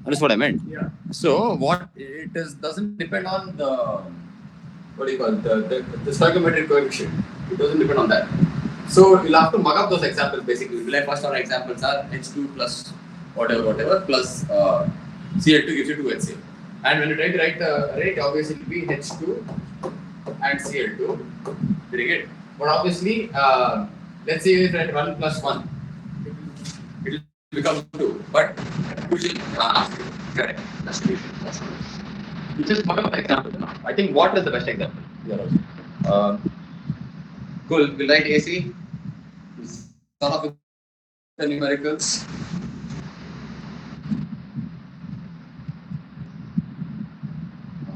Understand what I meant? Yeah. So what it is doesn't depend on the what do you call it, the stoichiometric coefficient. It doesn't depend on that. So you'll have to mug up those examples basically. Like first order examples are H2 plus whatever plus Cl2 gives you 2 HCl. And when you try to write the rate, obviously it will be H2 and Cl2. Very good. But obviously, let's say if I write 1 plus 1, it will become 2. But usually, correct. That's true. You just mug up the example. I think water is the best example. Here also. Cool. We'll write AC. Start off with the numericals.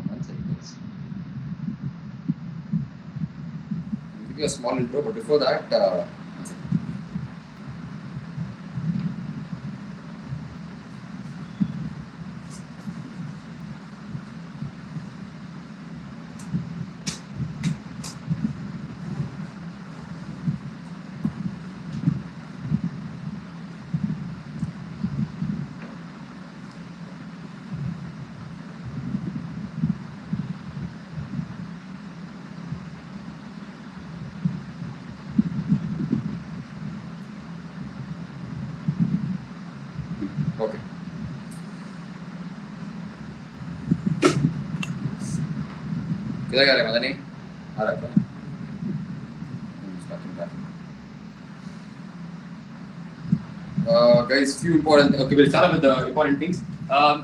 One second, please. I'll give you a small intro, but before that, one second. Okay. किधर जा रहे हैं? पता नहीं आ रहा है guys, few important. Okay, we'll start with the important things.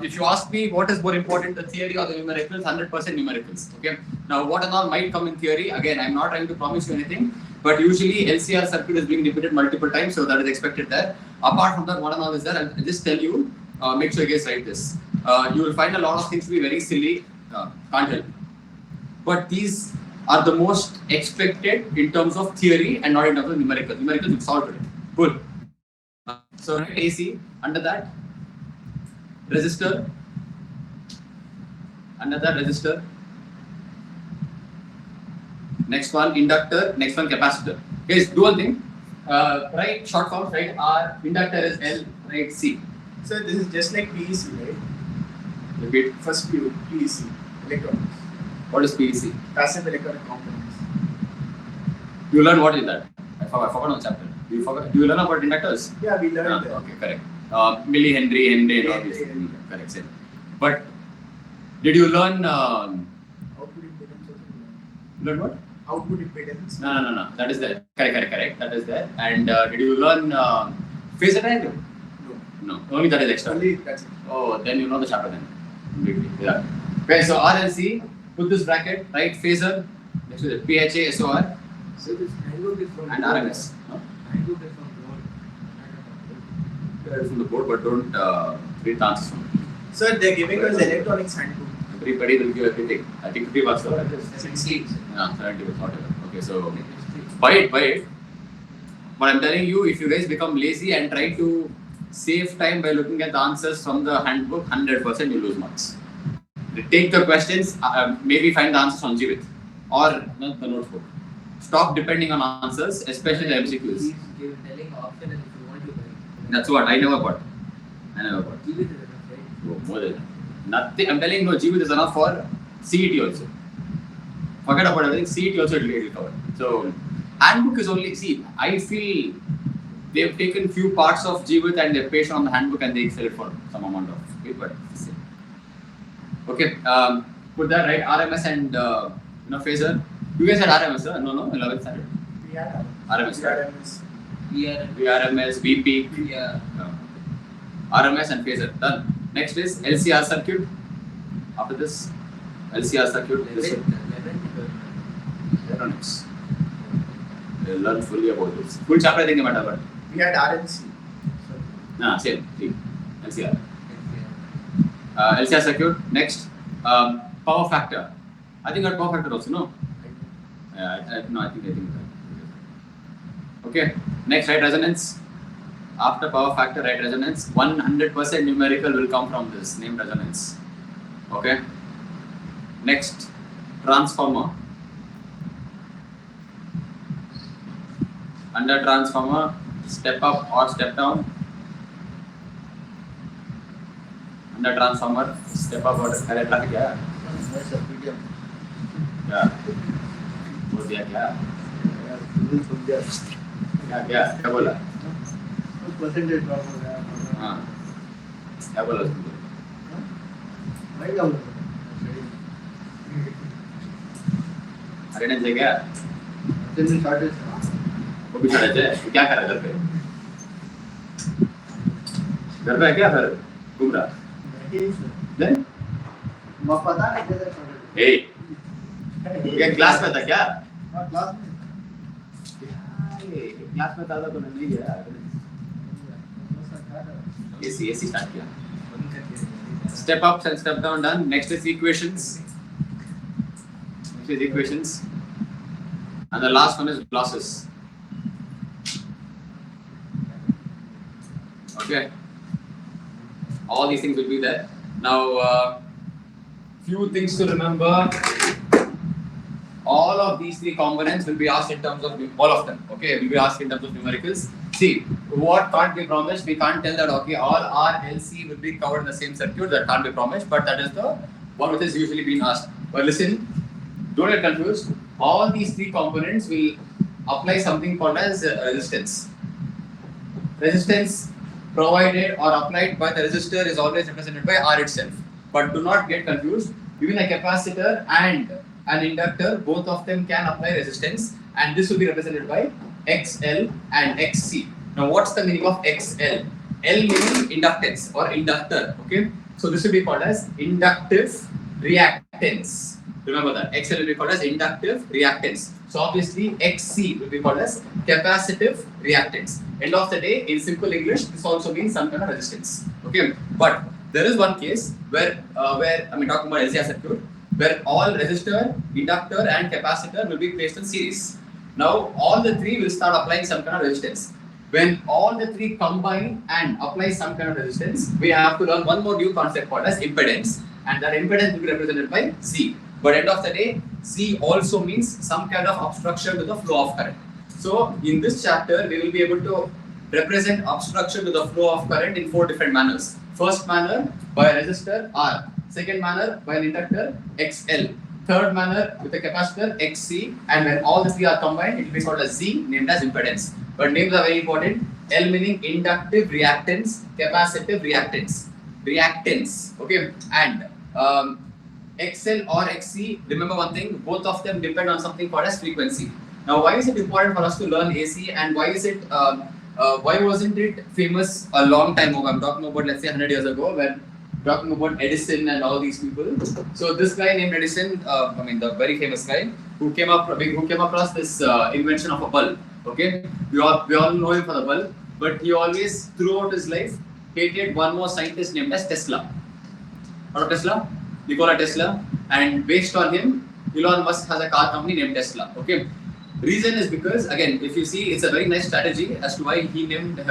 If you ask me what is more important, the theory or the numericals, 100% numericals. Okay. Now, what and all might come in theory? Again, I'm not trying to promise you anything, but usually LCR circuit is being repeated multiple times, so that is expected there. Apart from that, what and all is there? I'll just tell you. Make sure you guys write this. You will find a lot of things to be very silly. Can't help. But these are the most expected in terms of theory and not in terms of numericals. Numericals will solve it. Cool. So write AC under that resistor, under that resistor. Next one inductor, next one capacitor. Guys, do one thing. Write short forms. Write R. Inductor is L. Write C. So this is just like PEC, right? Repeat. First PEC, electronics. What is PEC? Passive electronic components. You learn what is that? I forgot on chapter. Do you learn about inductors? Yeah, we learned that. Okay, correct. Millihenry, Henry, and all these things. Correct, same. But did you learn Output impedance also. learn what? Output impedance. No. That is there. Correct. That is there. And did you learn phasor diagram? No. Only that is extra. Only that's it. Oh, then you know the chapter then. Completely. Yeah. Okay, so RLC, put this bracket, right? Phasor, next to it, PHA, SOR, So this handbook is from and RMS. No? Handbook is from board. From the board, but don't read the answers from it. Sir, they're giving us electronics handbook. Everybody will give everything. I think 50 bucks for that. 60. Yeah, 70 bucks, whatever. Okay, so buy it. But I'm telling you, if you guys become lazy and try to save time by looking at the answers from the handbook, 100% you lose marks. Take the questions, maybe find the answers on Jivit or the notebook. Stop depending on answers, especially the MCQs. He's telling option and if you want to buy. That's what I never got. Give it enough, right? Oh, more than nothing. I'm telling you, no, Jivit is enough for CET also. Forget about everything. CET also it will cover. So handbook is only. See, I feel they've taken few parts of Jivit and they've pasted on the handbook and they sell it for some amount of fee, but same. Okay, put that right. RMS and phasor. You guys had RMS, sir? No, 11th standard. We had RMS. RMS. VRMS, VP. Yeah. RMS and phasor. Done. Next is LCR circuit. After this, LCR circuit. This electronics. We'll learn fully about this. Full chapter I think you might have heard. We had RNC. Same. LCR. LCR circuit. Next, power factor. I think that power factor also, no? I think. Okay. Next, right resonance. After power factor, right resonance. 100% numerical will come from this named resonance. Okay. Next, transformer. Under transformer, step up or step down. under transformer, step up order, करे traffic क्या? क्या? बोल दिया क्या? क्या बोला? हाँ, क्या बोला उसने? अटेंडेंस है क्या? वो भी छाड़े थे, तो क्या कर रहा है घर पे? घर पे है क्या फिर? घूम रहा? नहीं? ए, क्या क्लास में था क्या? क्लास में था तो नहीं गया। एसी स्टार्ट किया। Step ups and step down done. Next is equations. And the last one is glosses. Okay. All these things will be there. Now, few things to remember. All of these three components will be asked in terms of all of them. Okay, will be asked in terms of numericals. See, what can't be promised? We can't tell that. Okay, all R, L, C will be covered in the same circuit. That can't be promised. But that is the one which is usually being asked. But listen, don't get confused. All these three components will apply something called as resistance. Resistance provided or applied by the resistor is always represented by R itself. But do not get confused. Even a capacitor and an inductor, both of them can apply resistance, and this will be represented by XL and XC. Now, what's the meaning of XL? L meaning inductance or inductor. Okay, so this will be called as inductive reactance. Remember that XL will be called as inductive reactance. So obviously XC will be called as capacitive reactance. End of the day, in simple English, this also means some kind of resistance. Okay, but there is one case where I mean talking about LCR circuit, where all resistor, inductor and capacitor will be placed in series. Now all the three will start applying some kind of resistance. When all the three combine and apply some kind of resistance, we have to learn one more new concept called as impedance, and that impedance will be represented by C. But end of the day, C also means some kind of obstruction to the flow of current. So in this chapter, we will be able to represent obstruction to the flow of current in 4 different manners. First manner by a resistor R. Second manner by an inductor XL. Third manner with a capacitor XC, and when all the three are combined, it will be called as Z, named as impedance. But names are very important. L meaning inductive reactance, capacitive reactance. Okay, and XL or XC, remember one thing, both of them depend on something called as frequency. Now, why is it important for us to learn AC, and why is it why wasn't it famous a long time ago? I'm talking about, let's say, 100 years ago, when talking about Edison and all these people. So this guy named Edison, I mean the very famous guy who came across this invention of a bulb. Okay, we all know him for the bulb, but he always throughout his life hated one more scientist named as Tesla. Heard of Tesla? Nikola Tesla, and based on him, Elon Musk has a car company named Tesla. Okay, reason is because, again, if you see, it's a very nice strategy as to why he named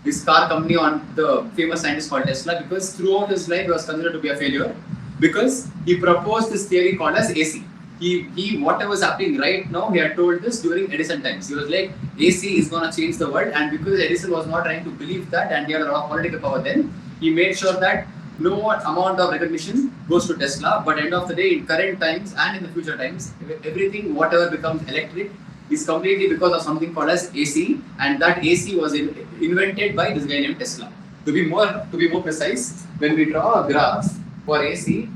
his car company on the famous scientist called Tesla, because throughout his life he was considered to be a failure because he proposed this theory called as AC. He whatever was happening right now, he had told this during Edison times. He was like, AC is going to change the world, and because Edison was not trying to believe that, and he had a lot of political power then, he made sure that no amount of recognition goes to Tesla, but end of the day, in current times and in the future times, everything, whatever becomes electric, is completely because of something called as AC, and that AC was invented by this guy named Tesla. To be more precise, when we draw a graph for AC,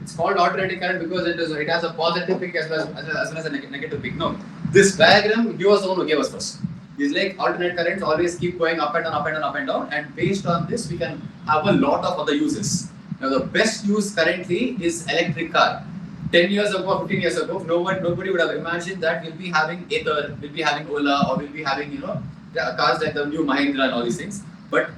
it's called alternating current because it has a positive peak as well as a negative peak. No, this diagram, he was the one who gave us first. It's like alternate currents always keep going up and down, up and down, up and down, and based on this, we can have a lot of other uses. Now, the best use currently is electric car. 10 years ago, 15 years ago, nobody would have imagined that we'll be having Ather, we'll be having Ola, or we'll be having, cars like the new Mahindra and all these things. But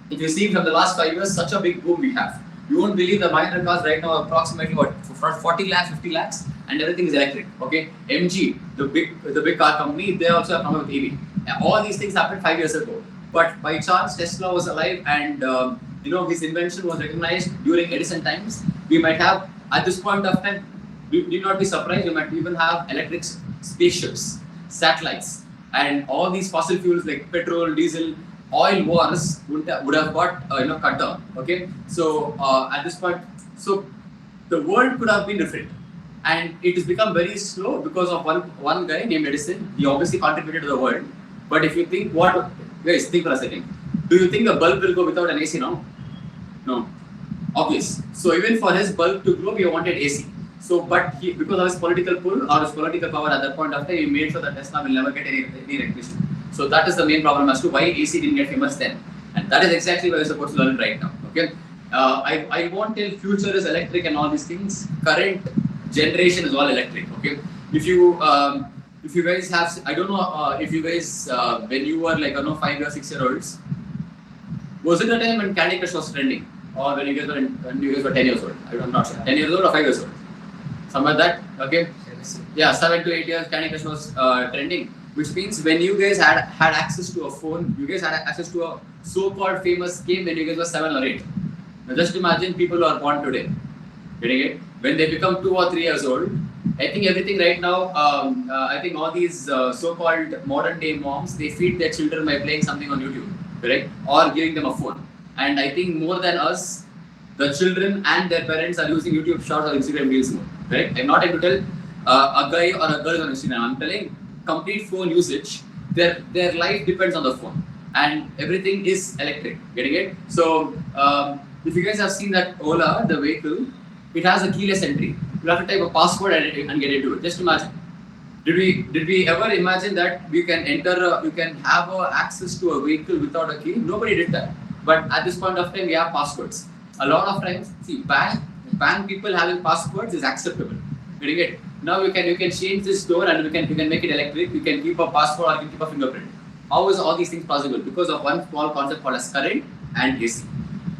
if you see from the last 5 years, such a big boom we have. You won't believe the Mahindra cars right now are approximately 40 lakhs, 50 lakhs, and everything is electric. Okay, MG, the big car company, they also have come up with EV. And all these things happened 5 years ago. But by chance, Tesla was alive, and his invention was recognized during Edison times. We might have, at this point of time, do not be surprised, we might even have electric spaceships, satellites, and all these fossil fuels like petrol, diesel, oil wars would have got cut down. Okay, so at this point, so the world could have been different, and it has become very slow because of one guy named Edison. He obviously contributed to the world, but if you think guys, think for a second. Do you think a bulb will go without an AC now? No, obvious. So even for his bulb to grow, we wanted AC. So, but because of his political pull or his political power at that point of time, he made sure that Tesla will never get any electricity. So that is the main problem as to why AC didn't get famous then, and that is exactly what we're supposed to learn right now. Okay, I won't tell future is electric and all these things. Current generation is all electric. Okay, if you guys have, I don't know if you guys when you were like 5 or 6 year olds, was it a time when Candy Crush was trending, or when you guys were 10 years old? I'm not sure. 10 years old or 5 years old, something like that. Okay, yeah, 7 to 8 years Candy Crush was trending. Which means when you guys had access to a phone, you guys had access to a so-called famous game when you guys were 7 or 8. Now just imagine people who are born today, getting it? When they become 2 or 3 years old, I think everything right now, I think all these so-called modern day moms, they feed their children by playing something on YouTube, correct? Or giving them a phone. And I think more than us, the children and their parents are using YouTube Shorts or Instagram Reels more, correct? I'm not able to tell a guy or a girl on Instagram. I'm telling complete phone usage, their life depends on the phone, and everything is electric. Getting it? So if you guys have seen that Ola, the vehicle, it has a keyless entry. You have to type a password and get into it. Just imagine. Did we ever imagine that you can you can have access to a vehicle without a key? Nobody did that. But at this point of time, we have passwords. A lot of times, see, bank people having passwords is acceptable. Getting it? Now you can change this door and you can make it electric. You can keep a password or you can keep a fingerprint. How is all these things possible? Because of one small concept called as current and AC.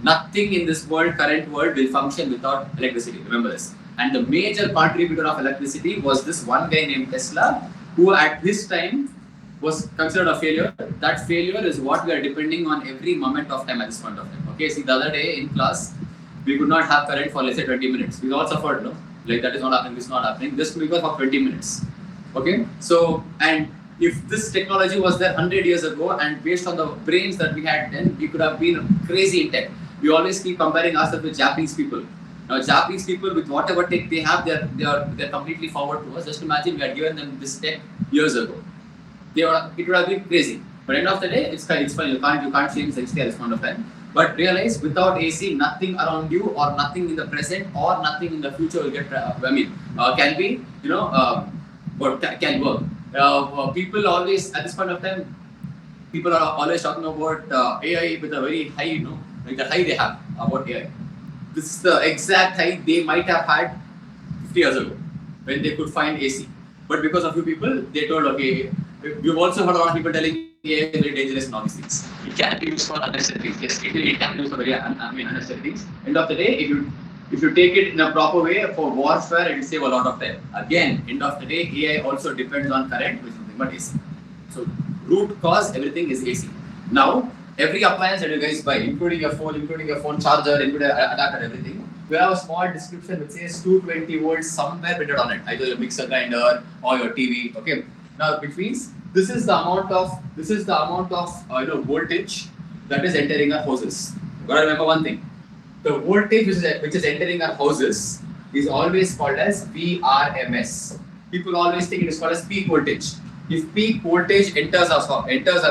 Nothing in this current world will function without electricity. Remember this. And the major contributor of electricity was this one guy named Tesla, who at this time was considered a failure. That failure is what we are depending on every moment of time at this point of time. Okay, see, the other day in class, we could not have current for let's say 20 minutes. We all suffered, no? Like that is not happening, this is not happening. Just because for 20 minutes. Okay, so, and if this technology was there 100 years ago and based on the brains that we had then, we could have been crazy in tech. We always keep comparing ourselves with Japanese people. Now, Japanese people, with whatever tech they have, they're completely forward to us. Just imagine we had given them this tech years ago. It would have been crazy. But end of the day, it's fine. You can't change the history at this point of time. But realize, without AC, nothing around you or nothing in the present or nothing in the future will get. Can be, can work. People always at this point of time, people are always talking about AI with a very high, like the high they have about AI. This is the exact height they might have had 50 years ago when they could find AC. But because of few people, they told, okay, we've also heard a lot of people telling AI is very dangerous and all these things. It can be used for unnecessary things. Yes, it can be used for very unnecessary things. End of the day, if you take it in a proper way for warfare, it will save a lot of time. Again, end of the day, AI also depends on current, which is nothing but AC. So root cause, everything is AC. Now, every appliance that you guys buy, including your phone charger, including adapter, everything, you have a small description which says 220 volts somewhere printed on it, either your mixer grinder or your TV. Okay. Now, which means this is the amount of voltage that is entering our houses. You gotta remember one thing: the voltage which is entering our houses is always called as VRMS. People always think it is called as peak voltage. If peak voltage enters our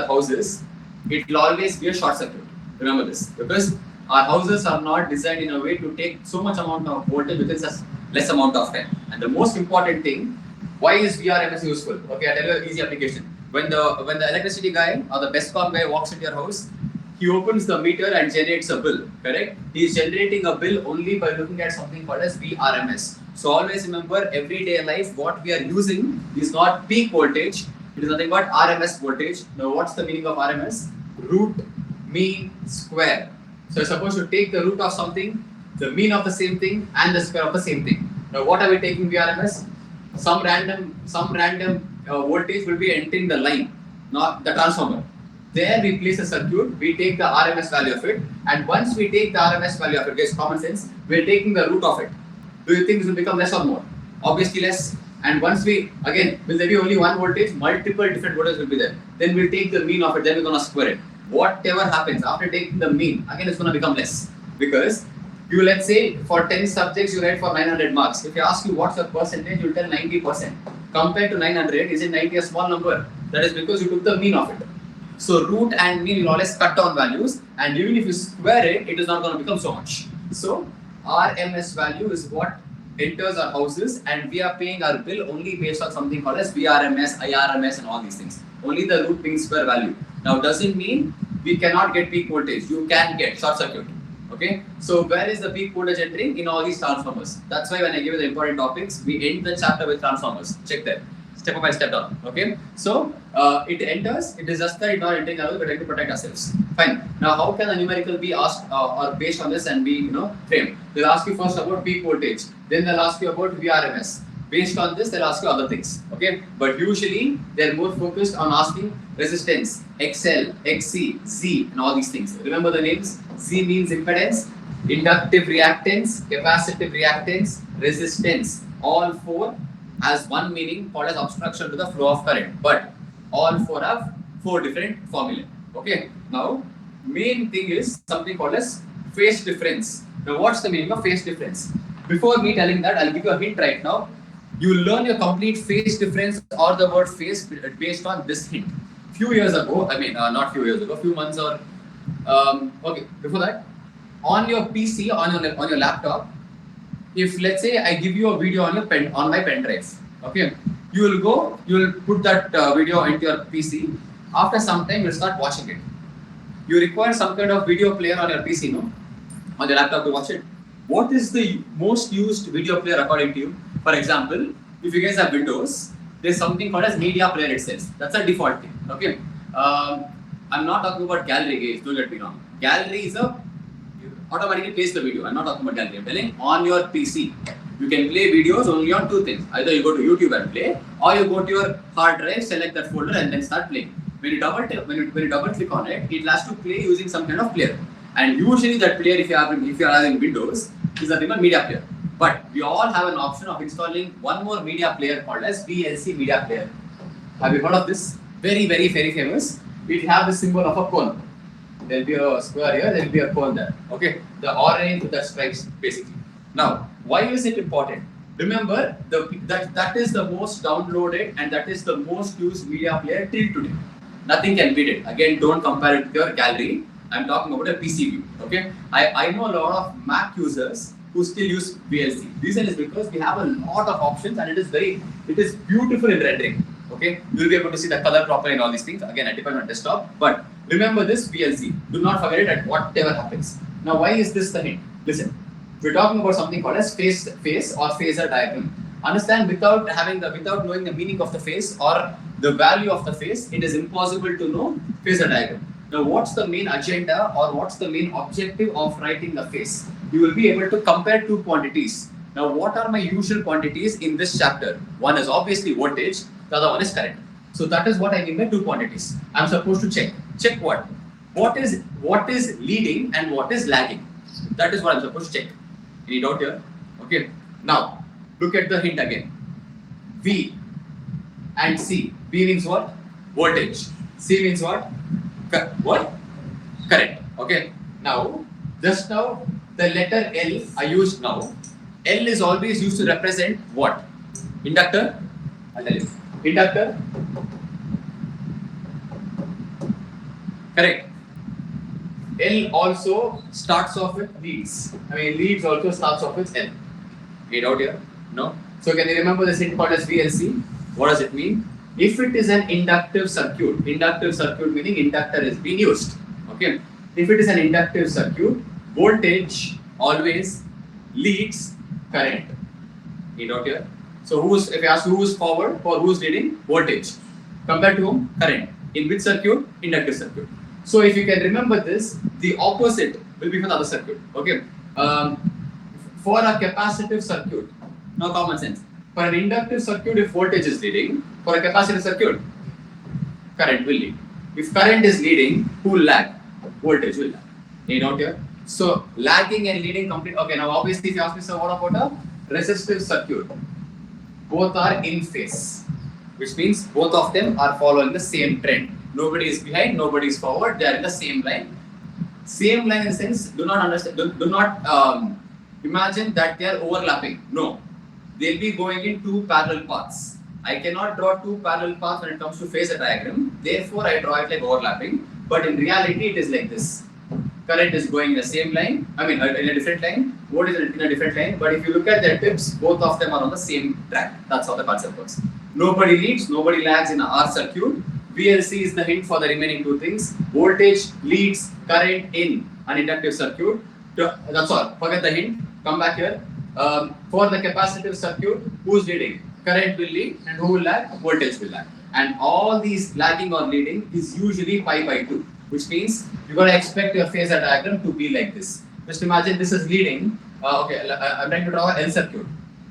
houses, it will always be a short circuit. Remember this, because our houses are not designed in a way to take so much amount of voltage within such less amount of time. And the most important thing, why is VRMS useful? Okay, I'll tell you an easy application. When the electricity guy or the BESCOM guy walks into your house, he opens the meter and generates a bill, correct? He is generating a bill only by looking at something called as VRMS. So always remember, everyday life, what we are using is not peak voltage, it is nothing but RMS voltage. Now what's the meaning of RMS? Root, mean, square. So you're supposed to take the root of something, the mean of the same thing, and the square of the same thing. Now what are we taking VRMS? Some random voltage will be entering the line, not the transformer. There we place a circuit, we take the RMS value of it, and once we take the RMS value of it, guys, common sense, we're taking the root of it. Do you think this will become less or more? Obviously less. And once will there be only one voltage? Multiple different voltages will be there. Then we'll take the mean of it, then we're going to square it. whatever happens after taking the mean, again it's going to become less. Because you, let's say for 10 subjects you write for 900 marks. If I ask you what's your percentage, you'll tell 90%. Compared to 900, is it 90 a small number? That is because you took the mean of it. So root and mean will always cut down values, and even if you square it, it is not going to become so much. So RMS value is what enters our houses, and we are paying our bill only based on something called as VRMS, IRMS, and all these things. Only the root mean square value. Now doesn't mean we cannot get peak voltage. You can get short circuit. Okay, so where is the peak voltage entering? In all these transformers. That's why when I give you the important topics, we end the chapter with transformers. Check that. Step by step down. Okay, so it enters. It is just that it's not entering others, but trying to protect ourselves. Fine. Now, how can a numerical be asked or based on this and be framed? They'll ask you first about peak voltage. Then they'll ask you about VRMS. Based on this, they'll ask you other things. Okay, but usually they're more focused on asking resistance, XL, XC, Z, and all these things. Remember the names? Z means impedance, inductive reactance, capacitive reactance, resistance. All four has one meaning called as obstruction to the flow of current. But all four have four different formulae. Okay. Now, main thing is something called as phase difference. Now, what's the meaning of phase difference? Before me telling that, I'll give you a hint right now. You learn your complete phase difference or the word phase based on this hint. Few years ago, not few years ago, few months or okay, before that, on your PC, on your laptop, if let's say I give you a video on my pen drive, okay, you will put that video into your PC. After some time, you'll start watching it. You require some kind of video player on your PC, no, on your laptop to watch it. What is the most used video player according to you? For example, if you guys have Windows, there's something called as media player itself. That's a default thing. Okay. I'm not talking about gallery, guys. Don't get me wrong. Gallery is automatically plays the video. I'm not talking about gallery. I'm telling on your PC, you can play videos only on two things. Either you go to YouTube and play, or you go to your hard drive, select that folder, and then start playing. When you double click on it, it has to play using some kind of player. And usually that player, if you are having Windows, is nothing but media player. But we all have an option of installing one more media player called as VLC media player. Have you heard of this? Very, very, very famous. It have the symbol of a cone. There will be a square here, there will be a cone there. Okay, the orange that strikes basically. Now, why is it important? Remember, that is the most downloaded and that is the most used media player till today. Nothing can beat it. Again, don't compare it with your gallery. I'm talking about a PC view. Okay, I know a lot of Mac users who still use VLC. Reason is because we have a lot of options and it is beautiful in rendering. Okay, you'll be able to see the color properly and all these things. Again, it depends on desktop. But remember this VLC. Do not forget it at whatever happens. Now, why is this the hint? Listen, we're talking about something called as phase or phasor diagram. Understand, without knowing the meaning of the phase or the value of the phase, it is impossible to know phasor diagram. Now, what's the main agenda or what's the main objective of writing a phase? You will be able to compare two quantities. Now, what are my usual quantities in this chapter? One is obviously voltage, the other one is current. So that is what I mean by two quantities. I'm supposed to check. Check what? What is leading and what is lagging? That is what I'm supposed to check. Any doubt here? Okay. Now, look at the hint again. V and C. V means what? Voltage. C means what? What? Current. Okay. Now, just now, the letter L I used now. L is always used to represent what? Inductor. I'll tell you. Inductor. Correct. L also starts off with leads. Leads also starts off with L. Any doubt here? No? So can you remember this thing called as VLC? What does it mean? If it is an inductive circuit meaning inductor is being used. Okay. If it is an inductive circuit, voltage always leads current. Any doubt here? So if I ask who is forward or who is leading? Voltage. Compared to whom? Current. In which circuit? Inductive circuit. So if you can remember this, the opposite will be for the other circuit. Okay. For a capacitive circuit, now common sense. For an inductive circuit, if voltage is leading, for a capacitive circuit, current will lead. If current is leading, who will lag? Voltage will lag. Any doubt here? So lagging and leading complete. Okay, now obviously if you ask me, so what about a resistive circuit? Both are in phase, which means both of them are following the same trend. Nobody is behind, nobody is forward. They are in the same line. Same line in the sense, do not understand, do not imagine that they are overlapping. No, they'll be going in two parallel paths. I cannot draw two parallel paths when it comes to phasor diagram. Therefore, I draw it like overlapping. But in reality, it is like this. Current is going in the same line. I mean, in a different line. Voltage is in a different line. But if you look at their tips, both of them are on the same track. That's how the concept works. Nobody leads, nobody lags in a R circuit. VLC is the hint for the remaining two things. Voltage leads current in an inductive circuit. That's all. Forget the hint. Come back here. For the capacitive circuit, who's leading? Current will lead, and who will lag? Voltage will lag. And all these lagging or leading is usually pi by 2, which means you're going to expect your phasor diagram to be like this. Just imagine this is leading. I'm trying to draw a L circuit.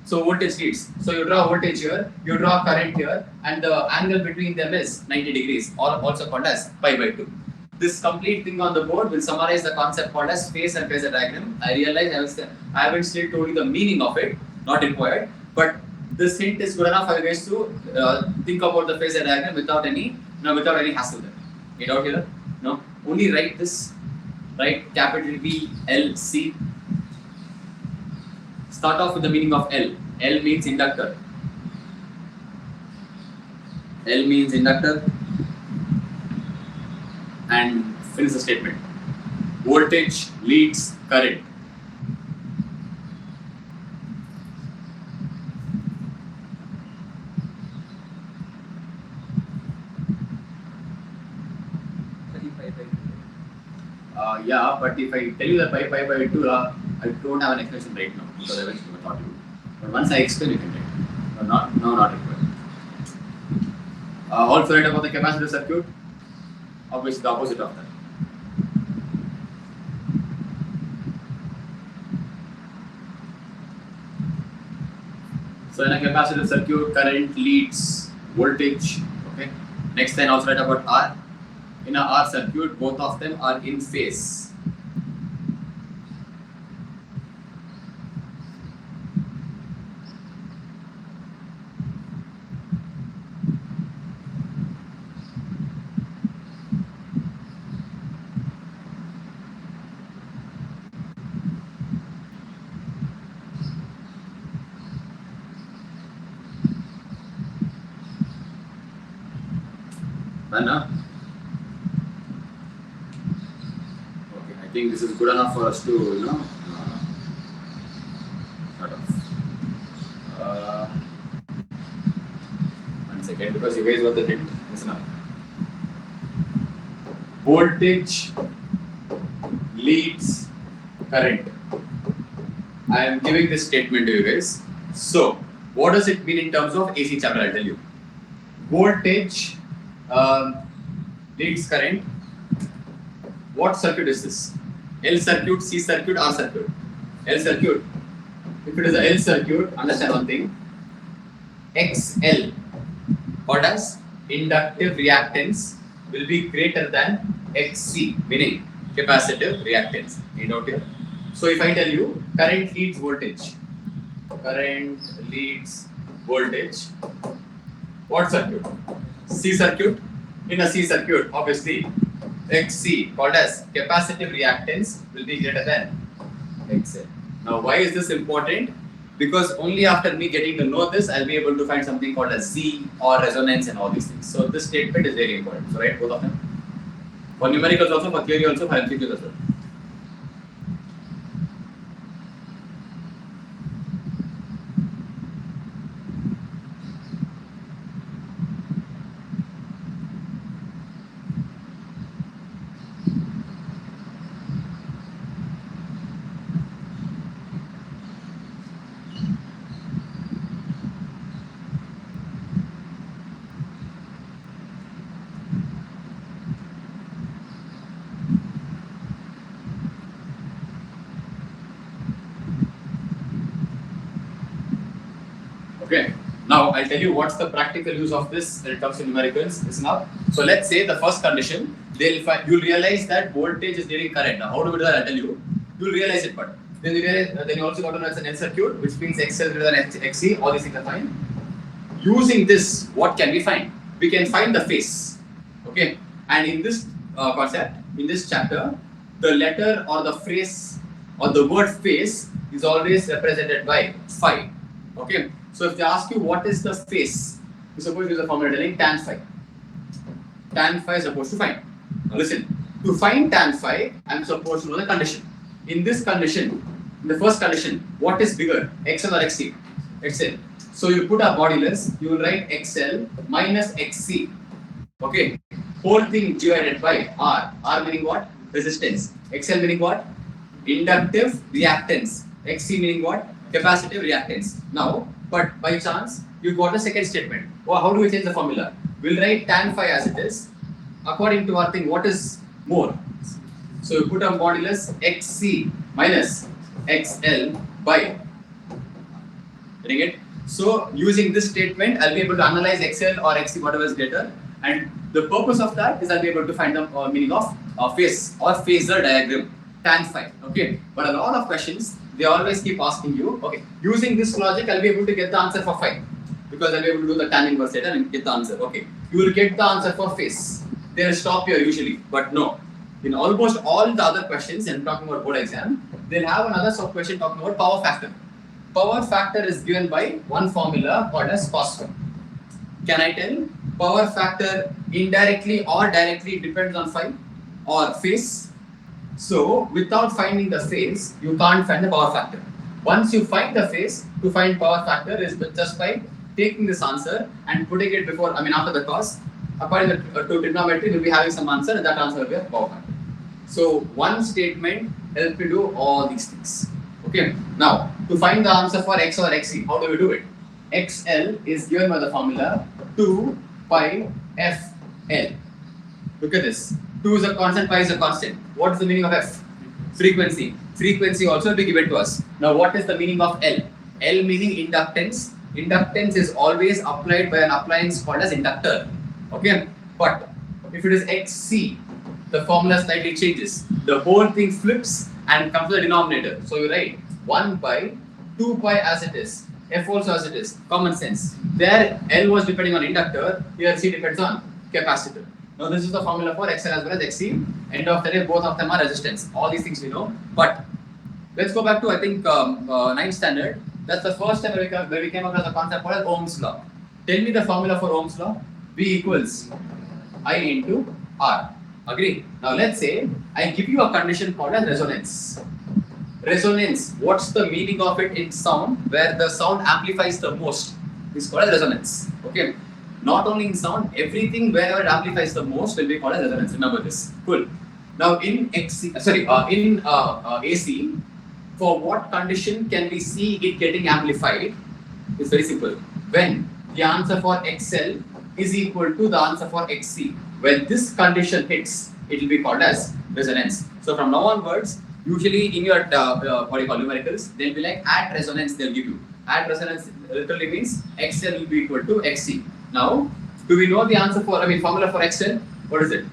So voltage leads. So you draw voltage here, you draw current here, and the angle between them is 90 degrees, or also called as pi by 2. This complete thing on the board will summarize the concept called as phase and phasor diagram. I realize I haven't still told you the meaning of it, not required, but this hint is good enough for you guys to think about the phasor diagram without any hassle there. Get out here? No. Only write this. Write capital V L C. Start off with the meaning of L. L means inductor. L means inductor. And finish the statement. Voltage leads current. Yeah, but if I tell you that pi by 2, I don't have an explanation right now because I went to thought you. But once I explain, you can take it. But not required. Also, write about the capacitor circuit. Obviously, the opposite of that. So, in a capacitor circuit, current leads voltage. Okay. Next, then also write about R. In a R circuit, both of them are in phase. Done. I think this is good enough for us to, sort of. 1 second, because you guys got the hint. Listen up. Voltage leads current. I am giving this statement to you guys. So, what does it mean in terms of AC chapter? I'll tell you. Voltage leads current. What circuit is this? L circuit, C circuit, R circuit. L circuit. If it is a L circuit, understand one thing. XL, what as inductive reactance, will be greater than XC, meaning capacitive reactance. Need out here. So if I tell you current leads voltage, what circuit? C circuit. In a C circuit, obviously, XC, called as capacitive reactance, will be greater than XL. Now, why is this important? Because only after me getting to know this, I'll be able to find something called as Z or resonance and all these things. So, this statement is very important. So, write both of them. For numericals also, for theory also, for MCQs as well. Okay. Now I'll tell you what's the practical use of this when it comes to numericals. Listen up. So let's say the first condition, you'll realize that voltage is leading current. Now how do we do that? I'll tell you. You'll realize it, but then you also got to know it's an L circuit, which means XL greater than XC. All these things are fine. Using this, what can we find? We can find the phase. Okay. And in this concept, in this chapter, the letter or the phrase or the word face is always represented by phi. Okay. So if they ask you what is the face, you suppose use a formula telling tan phi. Tan phi is supposed to find. Now listen, to find tan phi, I am supposed to know the condition. In this condition, in the first condition, what is bigger, XL or XC? XL. So you put a modulus, you will write XL minus XC. Okay. Whole thing divided by R. R meaning what? Resistance. XL meaning what? Inductive reactance. XC meaning what? Capacitive reactance. Now, but by chance, you got a second statement. Well, how do we change the formula? We'll write tan phi as it is. According to our thing, what is more? So you put a modulus XC minus XL by. Getting it? So using this statement, I'll be able to analyze XL or XC, whatever is greater. And the purpose of that is I'll be able to find the meaning of phase or phasor diagram, tan phi. Okay. But a lot of questions, they always keep asking you, okay, using this logic, I'll be able to get the answer for phi. Because I'll be able to do the tan inverse later and get the answer. Okay. You will get the answer for phase. They'll stop here usually, but no. In almost all the other questions, and talking about board exam, they'll have another sub question talking about power factor. Power factor is given by one formula called as cos phi. Can I tell power factor indirectly or directly depends on phi or phase? So without finding the phase, you can't find the power factor. Once you find the phase, to find power factor is just by taking this answer and putting it before, after the cos. According to trigonometry, we'll be having some answer, and that answer will be a power factor. So one statement helps you do all these things. Okay. Now to find the answer for x or xc, how do we do it? XL is given by the formula 2 pi FL. Look at this. 2 is a constant, pi is a constant. What is the meaning of F? Frequency. Frequency also will be given to us. Now what is the meaning of L? L meaning inductance. Inductance is always applied by an appliance called as inductor. Okay. But if it is XC, the formula slightly changes. The whole thing flips and comes to the denominator. So you write 1 pi, 2 pi as it is. F also as it is. Common sense. There L was depending on inductor. Here C depends on capacitor. Now this is the formula for XL as well as XC. End of the day, both of them are resistance. All these things we know. But let's go back to I think 9th standard. That's the first time where we came across the concept called Ohm's law. Tell me the formula for Ohm's law. V equals I into R. Agree? Now let's say I give you a condition called as resonance. Resonance, what's the meaning of it in sound where the sound amplifies the most? Is called as resonance. Okay. Not only in sound, everything wherever it amplifies the most will be called as resonance. Remember this. Cool. Now in AC, for what condition can we see it getting amplified? It's very simple. When the answer for XL is equal to the answer for XC. When this condition hits, it will be called as resonance. So from now onwards, usually in your numericals, they'll be like at resonance they'll give you. At resonance literally means XL will be equal to XC. Now, do we know the answer for, formula for XL? What is it?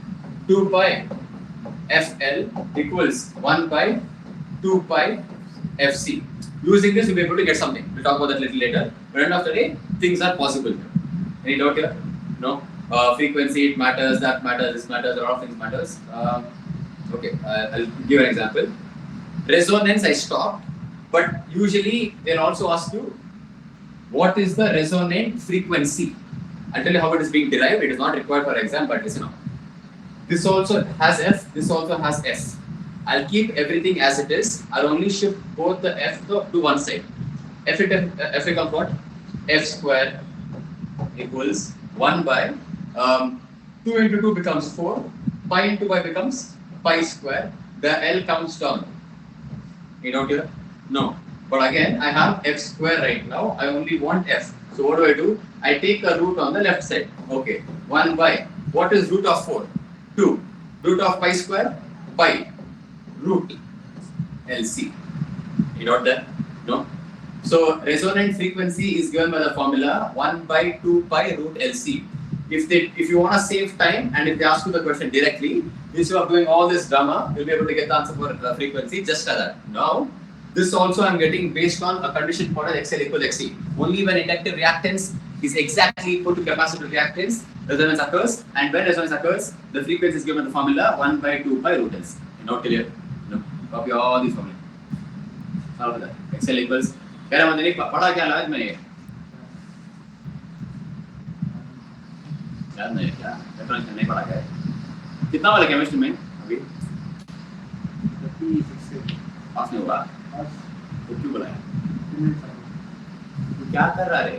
2 pi FL equals 1 by 2 pi FC. Using this, you'll be able to get something. We'll talk about that a little later. But at the end of the day, things are possible. Any doubt here? No? Frequency, it matters, that matters, this matters, a lot of things matters. Okay, I'll give an example. Resonance, I stopped. But usually, they'll also ask you, what is the resonant frequency? I'll tell you how it is being derived. It is not required for exam, but listen up. This also has F, this also has F. I'll keep everything as it is. I'll only shift both the F to one side. F becomes what? F square equals 1 by 2 into 2 becomes 4. Pi into pi becomes pi square. The L comes down. You know here? No. But again, I have F square right now. I only want F. So what do? I take a root on the left side. Okay. 1 by, what is root of 4? 2. Root of pi square? Pi. Root LC. You know that? No? So resonant frequency is given by the formula 1 by 2 pi root LC. If you want to save time and if they ask you the question directly, instead of doing all this drama, you'll be able to get the answer for frequency just like that. Now, this also I'm getting based on a condition called as XL equals XC. Only when inductive reactance is exactly equal to capacitive reactance, resonance occurs, and when resonance occurs, the frequency is given the formula 1 by 2 pi root S. You know, clear? You know, copy all these formulas. Solve that. Excel equals. कह रहा मैंने पढ़ा क्या लाज में ये? याद नहीं क्या? रेफरेंस नहीं पढ़ा क्या? कितना वाला केमिस्ट्री में अभी? 36 पास नहीं हुआ? तो क्यों बुलाया? तो क्या कर रहा है?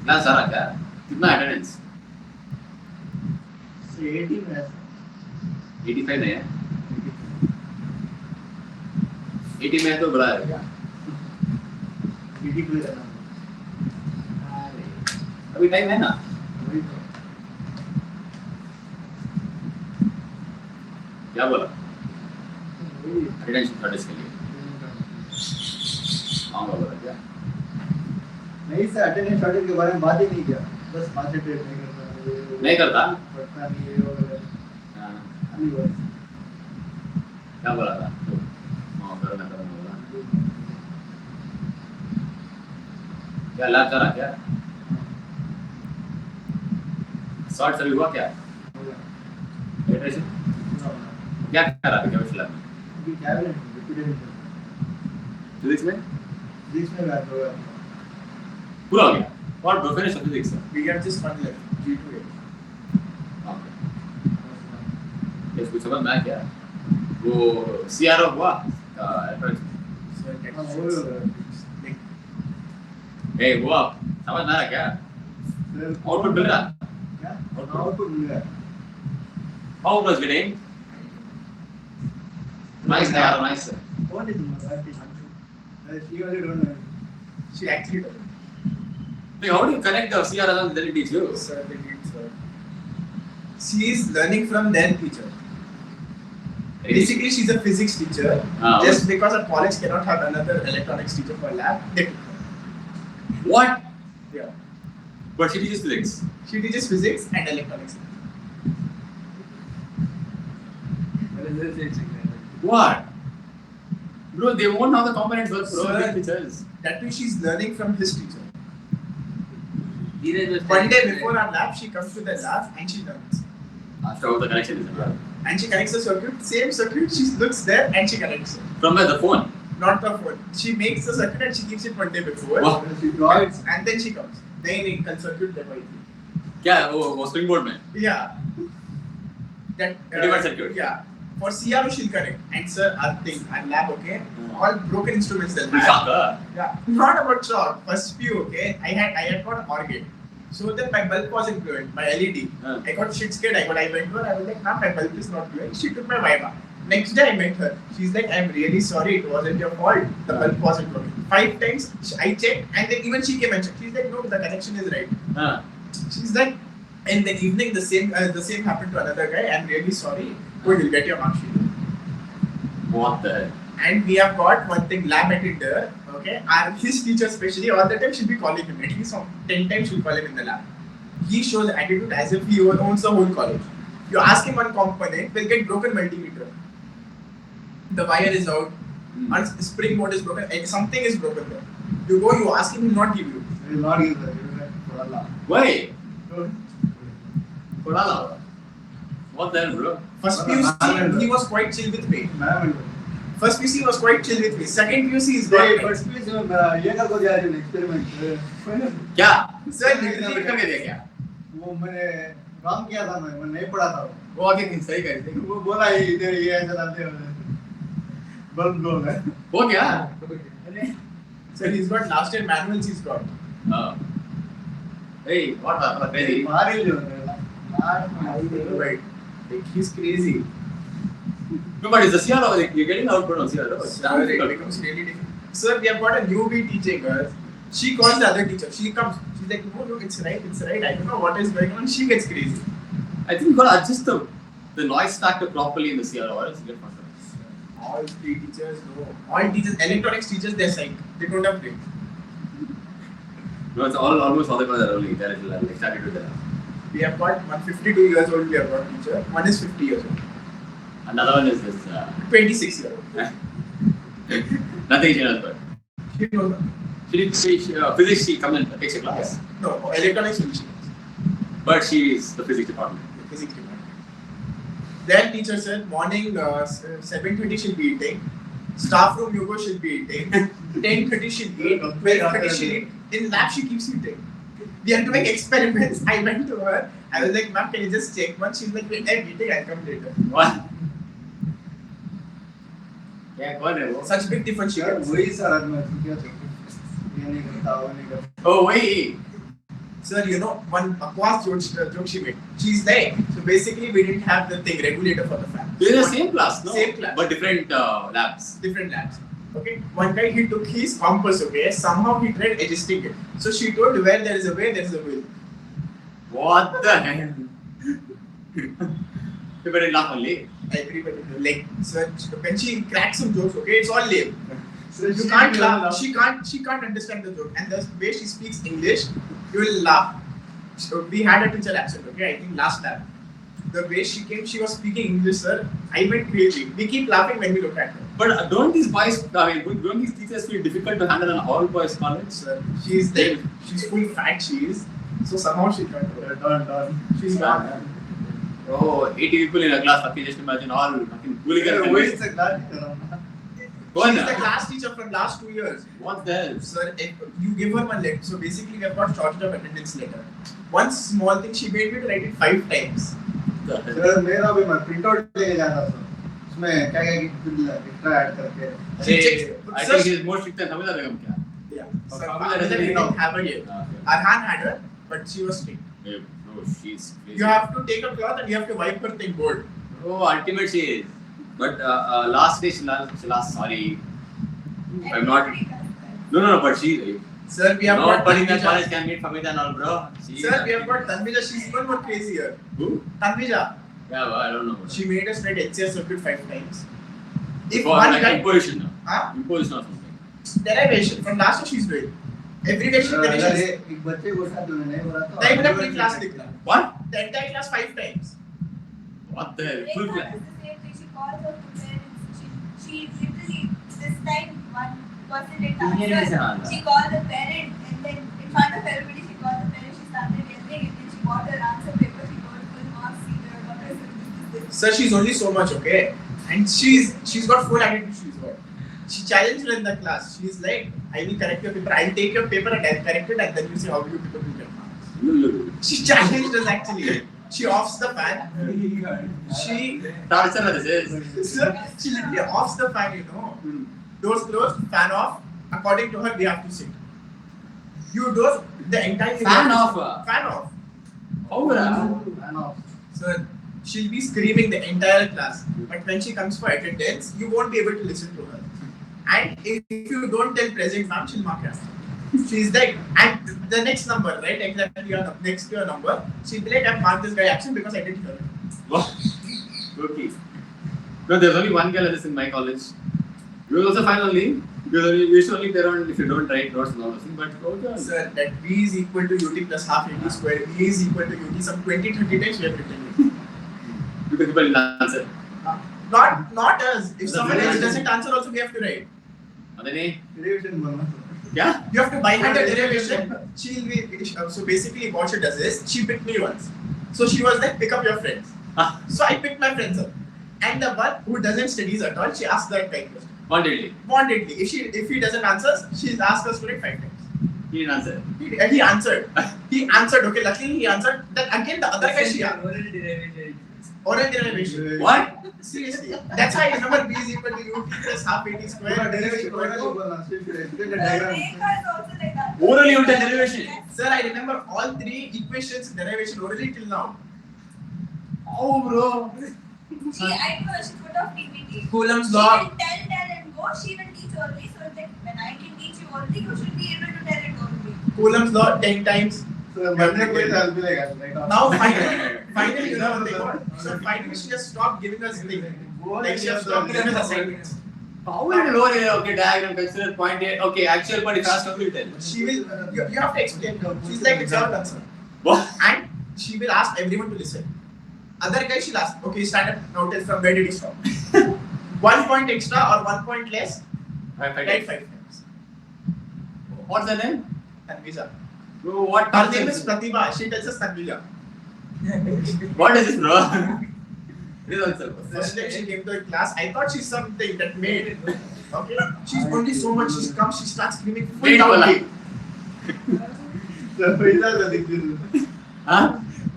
क्या सारा क्या? कितना अटेंडेंस? 80 में 85 नहीं है? 80 में है तो बुलाया क्या? 82 रहना अभी टाइम है ना? वही तो क्या बोला? वही अटेंडेंस स्टडीज के लिए हाँ बोला क्या? नहीं सर अटेंडेंस शॉर्टेज के बारे में बात ही नहीं किया बस कॉन्सेंट्रेट नहीं करता नहीं करता? पढ़ता नहीं है वगैरह हाँ, खाली बस क्या बोला था? हाँ करना बोला क्या लैब चला क्या? शॉर्ट सभी हुआ क्या? Iteration? क्या कर रहा था केमिस्ट्री लैब में? अभी क्या है रिपीटेड फिजिक्स में फिजिक्स में बात होगा पूरा हो गया और finish off physics We have just one left. G2A. Okay ये कुछ समझ में आया क्या? वो सीआरओ हुआ इलेक्ट्रॉनिक्स So I get हाँ, six. वो ही होगा। Like, ए वो आप समझ में आ रहा क्या? आउटपुट मिल रहा? क्या आउटपुट मिल रहा है हाउ वाज गेटिंग? नाइस यार नाइस कौन है तुम्हारा शी वाले don't know she actually does. Like, how do you connect the CRO and then teach you? Sir, they need sir. She is learning from their teacher. Basically, she's a physics teacher. Just because a college cannot have another electronics teacher for lab, they took her. What? Yeah. But she teaches physics. She teaches physics and electronics. What? Bro, they won't know the components work, bro. Sir. Big teachers. That too, she's learning from his teacher. धीरे धीरे One day before our lab, she comes to the lab and she learns. After all the connection is done. And she connects the circuit, same circuit, she looks there and she connects it. From where? The phone? Not the phone. She makes the circuit and she keeps it one day before. Wow. she draws And then she comes. नहीं कल circuit देखो क्या वो springboard में? Yeah. That Ready-made circuit. Yeah. For CRO she'll connect. And sir, our thing, our lab, okay, all broken instruments they'll have. Shocker. Yeah. Not about shock. First few, okay, I had got OR gate. So then my bulb wasn't glowing, my LED. I got shit scared. I went to her. I was like, ma'am, my bulb is not glowing. She took my Viva. Next day I met her. She's like, I'm really sorry. It wasn't your fault. The bulb wasn't glowing. 5 times I checked, and then even she came and checked. She's like, no, the connection is right. She's like, in the evening, the same happened to another guy. I'm really sorry. Go, you'll get your mark sheet. What the hell? And we have got one thing, lab attendant. Okay, his teacher especially, all the time she'll be calling him. At least 10 times she'll call him in the lab. He shows attitude as if he owns the whole college. You ask him one component, we'll get broken multimeter. The wire is out, and springboard is broken. Something is broken there. You go, you ask him, he'll not give you. will not give that for Allah Why? don't Kodala. What the hell, bro? First PUC, he was quite chill with me. ma'am First PUC was quite chill with me. Second PUC is they not. first please ये कर को जा रही है experiment क्या? Sir, लिख करके दिया क्या? वो मैंने रॉन्ग किया था मैं नहीं पढ़ा था वो आगे सही कर दी। वो बोला इधर ये ऐसा डालते हो बल्ब ग्लो है हो गया? Sir, he's got last year manuals. He's got. Hey, what the crazy? मार ही लो Right. Like he's crazy. No, but it's the CRO. Like, you're getting output on CRO. It's Sir, damn it difficult. becomes really difficult. Sir, we have got a newbie teaching us. She calls the other teacher. She comes. She's like, no, it's right. I don't know what is going on. She gets crazy. I think you gotta adjust the noise factor properly in the CRO, or else you get frustrated. All 3 teachers, no. All teachers, electronics teachers, they're psych. They don't have brain. No, it's almost all the ones are only there. Like started with that. We have got one 52 years old. We have got teacher. One is 50 years old. Another one is this. 26 years old. Nothing changed, but She knows that. Physics, she comes and takes a class. No, electronics will change. But she is the physics department. Physics department. Then teacher said morning 7:30 she'll be eating. Staff room yoga she'll be eating. 10:30 she'll eat. 12:30 she'll eat. In lab she keeps eating. We are doing experiments. I went to her. I was like, ma'am, can you just check one? She's like, wait, I'm eating. I'll come later. What? क्या कौन है वो? Such big difference she यार gets. वही sir आज मैं क्या ये नहीं करता वो नहीं करता Oh wait. Sir, you know, one aquas joke she made. She's like, so basically we didn't have the thing regulator for the fan. They're in the same class, no? Same class. But different labs. Different labs. Okay, one guy he took his compass, okay, somehow he tried adjusting it. So she told where there is a way, there is a will. What the hell? You better laugh only. Everybody like so when she cracks some jokes, okay, it's all lame. So You can't laugh. She can't understand the joke, and the way she speaks English, you will laugh. So we had a teacher absent, okay, I think last time. The way she came, she was speaking English, sir. I went crazy. We keep laughing when we look at her. But don't these boys, don't these teachers feel difficult to handle in all boys college? Sir, she's like, she's full fat. She is. So somehow she can't. Done. She's not. Oh, 80 people in a class. Okay, just imagine all fucking hooligan. वही से class कर रहा हूँ Go on She's the now. class teacher from last 2 years. What the hell? Sir, if you give her one letter. So basically, we have got shortage of attendance letter. One small thing, she made me to write it 5 times. What the hell? Sir मेरा भी मैं print out लेके जाना था उसमें क्या क्या extra add करके Hey, I Sir, think he is more strict than Hamida Begum. Kya? Yeah. Oh, Sir, Kamala Kamala doesn't didn't know. have her yet. Okay. Arhan had her, but she was strict. Hey, bro, she's crazy. You have to take a cloth and you have to wipe her thing board. Oh, ultimate she is. But last day she last sorry. I'm not. No, but she. Sir, we have got Nobody in the Tanvija. college can meet Hamida and all, bro. She Sir, we have got Tanvija. She's even more crazier. Who? Tanvija. Yeah, well, I don't know. She made us write HCR circuit 5 times. If For one like guy, imposition. huh? Imposition or something. Derivation from last year she's doing. Every day she अगर finishes. एक बच्चे को साथ में नहीं हो रहा तो नहीं मतलब पूरी class लिखना. What? The entire class 5 times. What the hell? Full class. She calls her parents. She literally this time one person didn't answer. She called the parent and then in front of everybody she called the parent. She started yelling and then she got her answer paper. She got full marks. See her daughter this. Sir, she's only so much, okay? And she's got full attitude. She's got. She challenged her in the class. She's like, I will correct your paper. I'll take your paper and I'll correct it and then you see how you people will get marks. She challenged us actually. She offs the fan. She Torture this is. Sir, she literally offs the fan, you know. Doors closed, fan off. According to her, we have to sit. You doors, the entire thing. Fan off. Fan off. Oh, Sir, she'll be screaming the entire class. But when she comes for attendance, you won't be able to listen to her. And if you don't tell present ma'am, she'll mark you. She's like, and the next number, right? Exactly your next to your number. She'll be like, I've marked this guy absent because I didn't hear it. what? Okay. No, there's only one girl like this in my college. You will also find only. Because you used to only there on if you don't write notes and all those things. But okay. Sir, that V is equal to UT plus half AT square. V is equal to UT some 20, 30 times we have written it. Because people didn't answer. Not us. If The someone else derivation. doesn't answer, also we have to write. Adane, revision बनना क्या? You have to buy her the derivation. She'll be so basically what she does is she picked me once. So she was like, pick up your friends. Ah, So I picked my friends up. And the one who doesn't studies at all, she asked that guy question. wantedly. Wantedly. If he doesn't answer, she's asked us to write 5 times. He didn't answer. He answered. He answered. Okay, luckily he answered. Then again the other guy she asked. Oral derivation. What? Seriously. That's why I remember B is equal to U plus half AT square. पूरा D is derivation equal पूरा to- नहीं बोलना सिर्फ explain the Rekha diagram is also like that. Orally you tell derivation. Sir, I remember all 3 equations derivation orally till now. Oh, bro. She, I know she put off PPT. Coulomb's She law. will tell and go. She will teach orally. So like when I can teach you orally, you should be able to tell it orally. Coulomb's law 10 times. Sir मैंने कोई help भी लेगा right Now finally, you know what they got. So finally she has stopped giving us things. Like she has stopped giving us assignments. How will you know? Okay, diagram, consider point A. Okay, actual point is fast. How will you tell? She will, you have to explain. She's like, it's your concern. What? And she will ask everyone to listen. Other guy she'll ask, okay, stand up, now tell from where did he stop? 1 point extra or 1 point less, Right, write 5 times. What's her name? Tanvija. Bro, what? Her name is Pratibha. She tells us Tanvija. What is this, bro? It is also. First time she came to the class, I thought she's something that made. Okay? She's only so much. She comes, she starts screaming full Wait, down. Bola. So पैसा तो दिखती है Huh?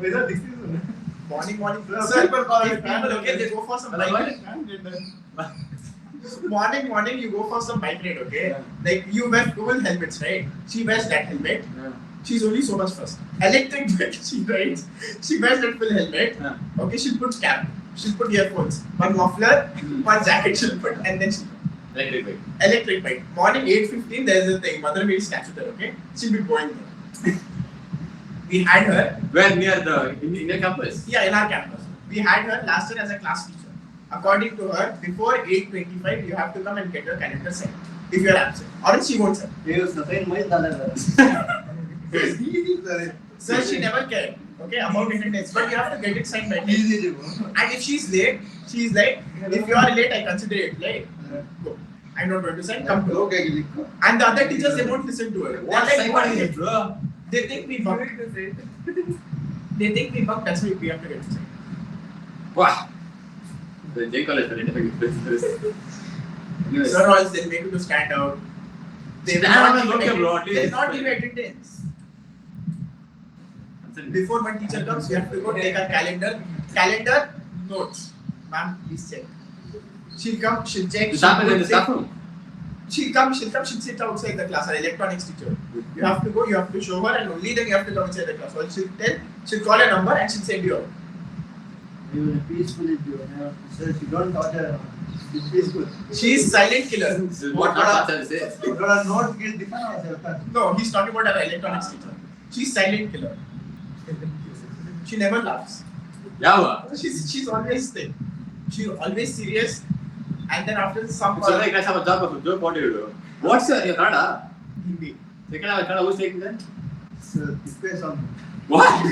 पैसा दिखती है Morning. Sir, Sir, people call if it people, okay, they go for some Hello, bike ride. Morning, you go for some bike ride, okay? Like, you wear dual helmets, right? She wears that helmet. She's only so much first. Electric bike, she rides. She wears that full helmet. Yeah. Okay, she'll put cap. She'll put earphones. One muffler, one jacket she'll put. And then she'll Electric bike. electric bike. Morning 8:15, there's a thing. Mother Mary statue there, okay? She'll be going there. We had her. Where near the in your campus? Yeah, in our campus. We had her last year as a class teacher. According to her, before 8:25, you have to come and get your calendar signed. If you are absent. Or else she won't send. ये उसका सही महीन डाला है Sir, she never cared. Okay, about attendance. But you have to get it signed by 10. easy And if she's late, she's like, if you are late, I consider it late. Go. I'm not going to sign, come to. लोग क्या कि लिखो And the other teachers, they won't listen to her. They're What like, sign what is is it, it? bro? They think we bunk. They think we bunk, that's why we have to get it signed. Wow. The J college very difficult. Anyways. Sir, or else they'll make you to stand out. They will Stand out not and give look, bro, at attendance. They'll least. not give attendance. Before one teacher comes, we have to go take our calendar notes. Ma'am, please check. She'll come, she'll check. The staff is in the staff room. She'll come, she'll sit outside the class, our electronics teacher. You have to go, you have to show her, and only then you have to come inside the class. Or she'll call a number and she'll send you out. you will peacefully do so she don't torture she's peaceful She's silent killer. What not answer is? थोड़ा note गिर दिखा ना वैसे No, he's talking about our electronics teacher. She's silent killer. She never laughs. Yeah, bro. She's always thick. She's always serious. And then after some So like I have a job of joke. What do you do? What's your Kannada? Hindi. Second Kannada, who's taking that? so depends on What?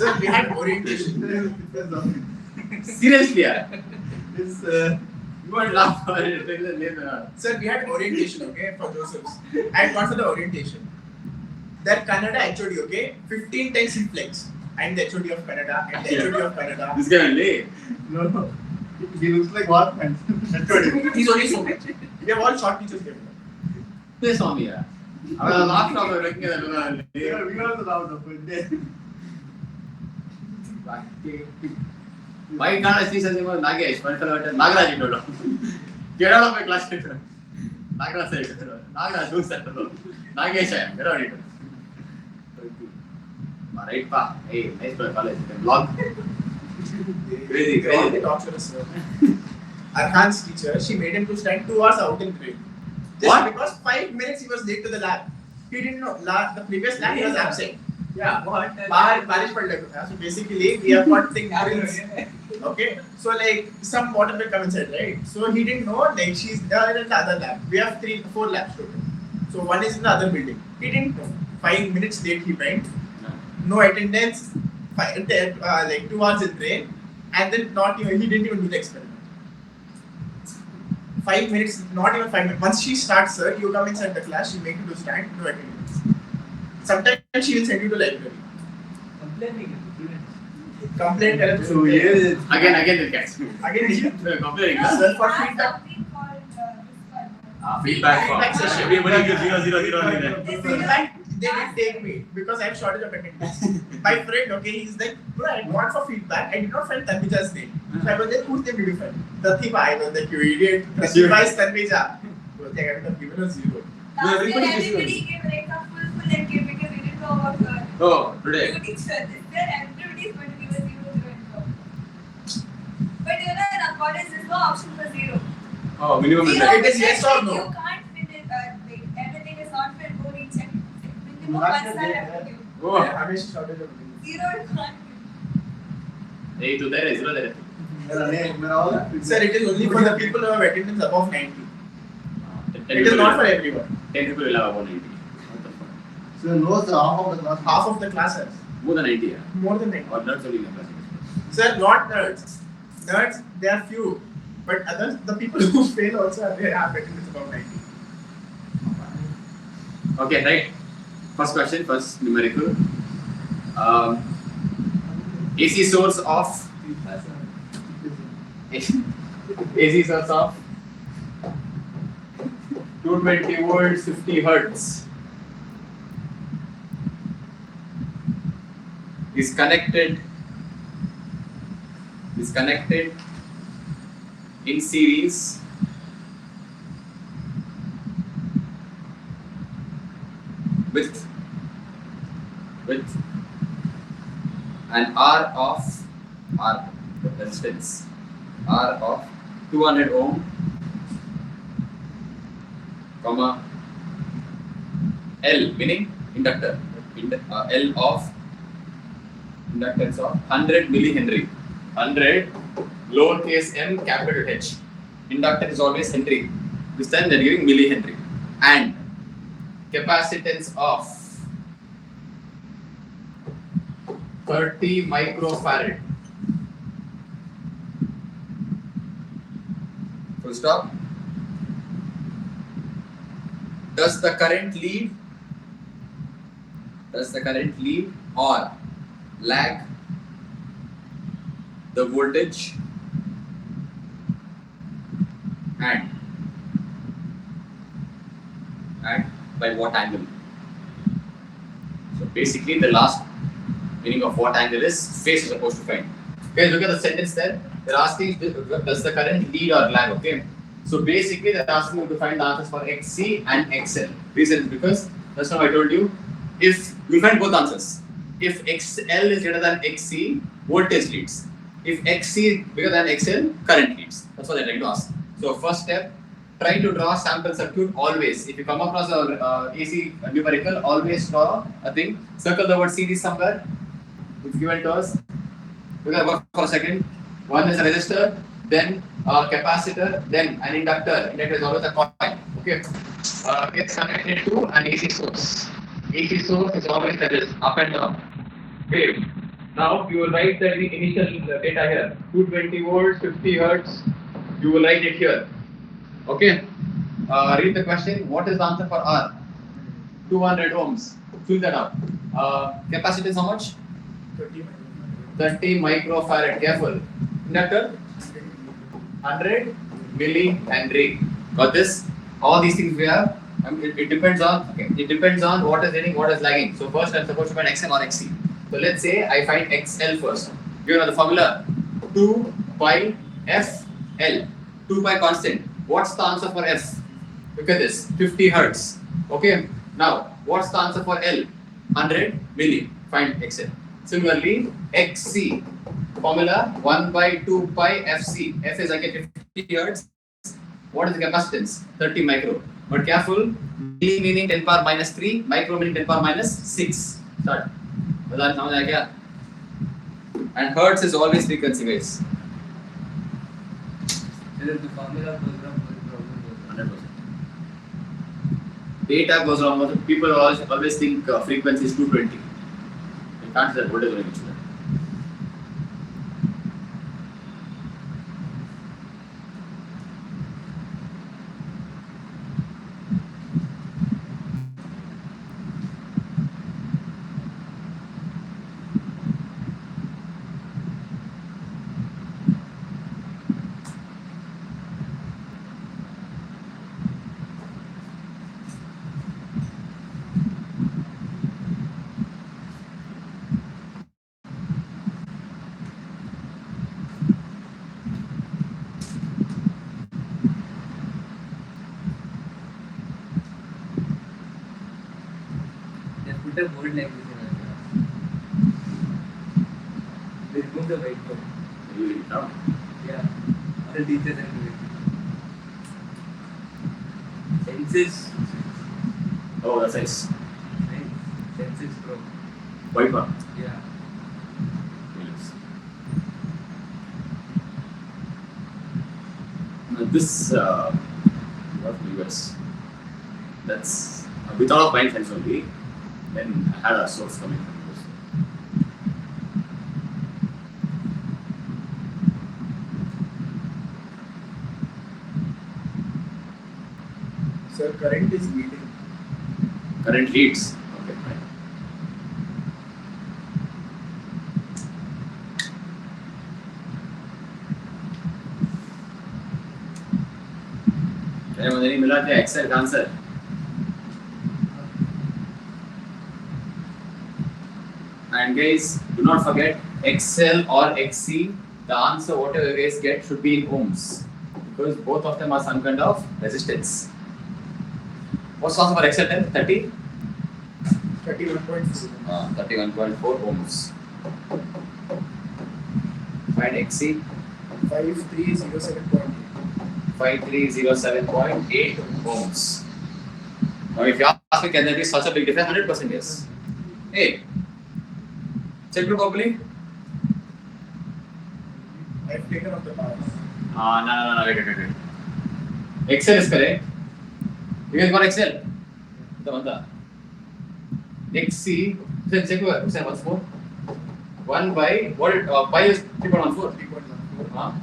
Sir, we had orientation. depends on Seriously, yeah. it's You won't laugh for it. Take the name. Sir, we had orientation, okay, for Joseph's. I had gone for the orientation. That Kannada HOD, okay, 15 times he flexed. I'm the HOD of Kannada, I'm the HOD of Kannada. This guy only. no he looks like what man He's only so much. We have all short teachers here. This on me, yeah. I was laughing at looking at that. we also loud of it Why can't I see something about Nagesh? Nagaraj, you know. Get out of my class. Nagaraj said, Nagaraj, who said hello? Nagesh, I am. Get out of it. Right, pa. Hey, nice for college. Vlog. Crazy, They all crazy. torturous, sir. Arhan's teacher, she made him to stand 2 hours out in grade. Just What? because 5 minutes he was late to the lab. He didn't know. The previous lab he was absent. Yeah, what? बारिश पड़ रही है. So basically we have got things drills. Okay, so like some water will come inside, right? So he didn't know like she's there in the other lab. We have 4 labs total. So one is in the other building. He didn't know. 5 minutes late he went. No attendance. Like 2 hours in rain, and then not even he didn't even do the experiment. 5 minutes, not even 5 minutes. Once she starts, sir, you come inside the class. She make you to stand. No attendance. Sometimes she will send you to library. Complaint. so yeah Again, the cats. Again, Complaining. Sir, for I have feedback. something called this Feedback. Feedback session. Everybody gives 0, 0, 0 only. Feedback, they didn't take me because I have shortage of attendance. My friend, okay, he's like, bro, I want for feedback. I did not find Tanvija's name. So I was like, whose name did you find? Pratibha. I was like, you idiot. Pratibha is Tanvija. Bro, they have given us 0. No, Last everybody year gives you everybody gave like a full and gave because we didn't know about the Oh, today. new teacher. This year everybody is going to give us 0, 0 and 0. But you know in our college there's no option for 0. Oh, minimum is Zero. that. It is yes or no. You can't fit it. Like, everything is not fit. Go recheck. Minimum Last 1 year star they- have to give. Oh, Hamish shortage of attendance. 0 you can't give. hey, tu there, 0 there. मेरा name मेरा all Sir, it is only for the people who have attendance above 90. 10 It is not for everyone. 10 people will have about 90. What the fuck? so knows half of the class Half of the class has. More than 90, yeah. More than 90. Or not only in the class. Sir, not nerds. Nerds, they are few. But others, the people who fail also have attendance above 90. Okay, right. First question, first numerical. AC source of AC source of 220 volts, 50 hertz is connected in series with an R resistance R of 200 ohm, comma L meaning inductor, L of inductance of 100 millihenry. 100 lowercase m capital H. Inductor is always Henry. This time they are giving millihenry. And capacitance of 30 microfarad. Full stop. Does the current lead or lag the voltage and by what angle? So basically the last meaning of what angle is phase is supposed to find. Okay, look at the sentence there. They're asking does the current lead or lag, okay? So basically they're asking you to find the answers for XC and XL. Reason is because that's how I told you, if you find both answers. If XL is greater than XC, voltage leads. If XC is bigger than XL, current leads. That's what they're trying to ask. So first step, try to draw sample circuit always. If you come across a AC numerical, always draw a thing. Circle the word series somewhere. It's given to us. We're going to work for a second. One is a resistor, then a capacitor, then an inductor. Inductor is always a coil. Okay. Gets connected to an AC source. AC source is always that is up and down. Okay. Now you will write the initial data here. 220 volts, 50 hertz. You will write it here. Okay. Read the question. What is the answer for R? 200 ohms. Fill that up. Capacitance how much? 30 microfarad. Careful. Inductor? 100 millihenry. Got this? All these things we have. It depends on. Okay. It depends on what is leading, what is lagging. So first I'm supposed to find XL or XC. So let's say I find XL first. You know the formula. 2 pi FL. 2 pi constant. What's the answer for F? Look at this. 50 hertz. Okay. Now what's the answer for L? 100 milli. Find XL. Similarly, XC formula 1 by 2 pi FC. F is again 50 hertz. What is the capacitance? 30 micro. But careful, milli meaning 10 power minus 3, micro meaning 10 power minus 6. Start. And hertz is always frequency guys. The formula goes wrong, 100%. Data goes wrong. People always think frequency is 220. You can't say voltage range. put a board like this in our class. They remove the whiteboard. You leave it down. Yeah. All the teachers are doing it. Census. Oh, that's nice. Right? Census Pro. White one. Yeah. Yes. Now this what US. That's we thought of buying fence only. Then I had a source coming from US. Sir, current is leading. Current leads. Okay, fine. मुझे नहीं मिला क्या Excel का answer? And guys, do not forget XL or XC. The answer, whatever you guys get, should be in ohms because both of them are some kind of resistance. What's the answer for XL then? 30? 31.4. 31.4 ohms. Find XC. 5307.8. 5307.8 ohms. Now, if you ask me, can there be such a big difference? 100% yes. Hey, check it properly. I've taken off the powers. No, wait. XL is correct. You guys got XL? The one. XC, check once more. 1 by, what it, pi is 3.14. 3.14.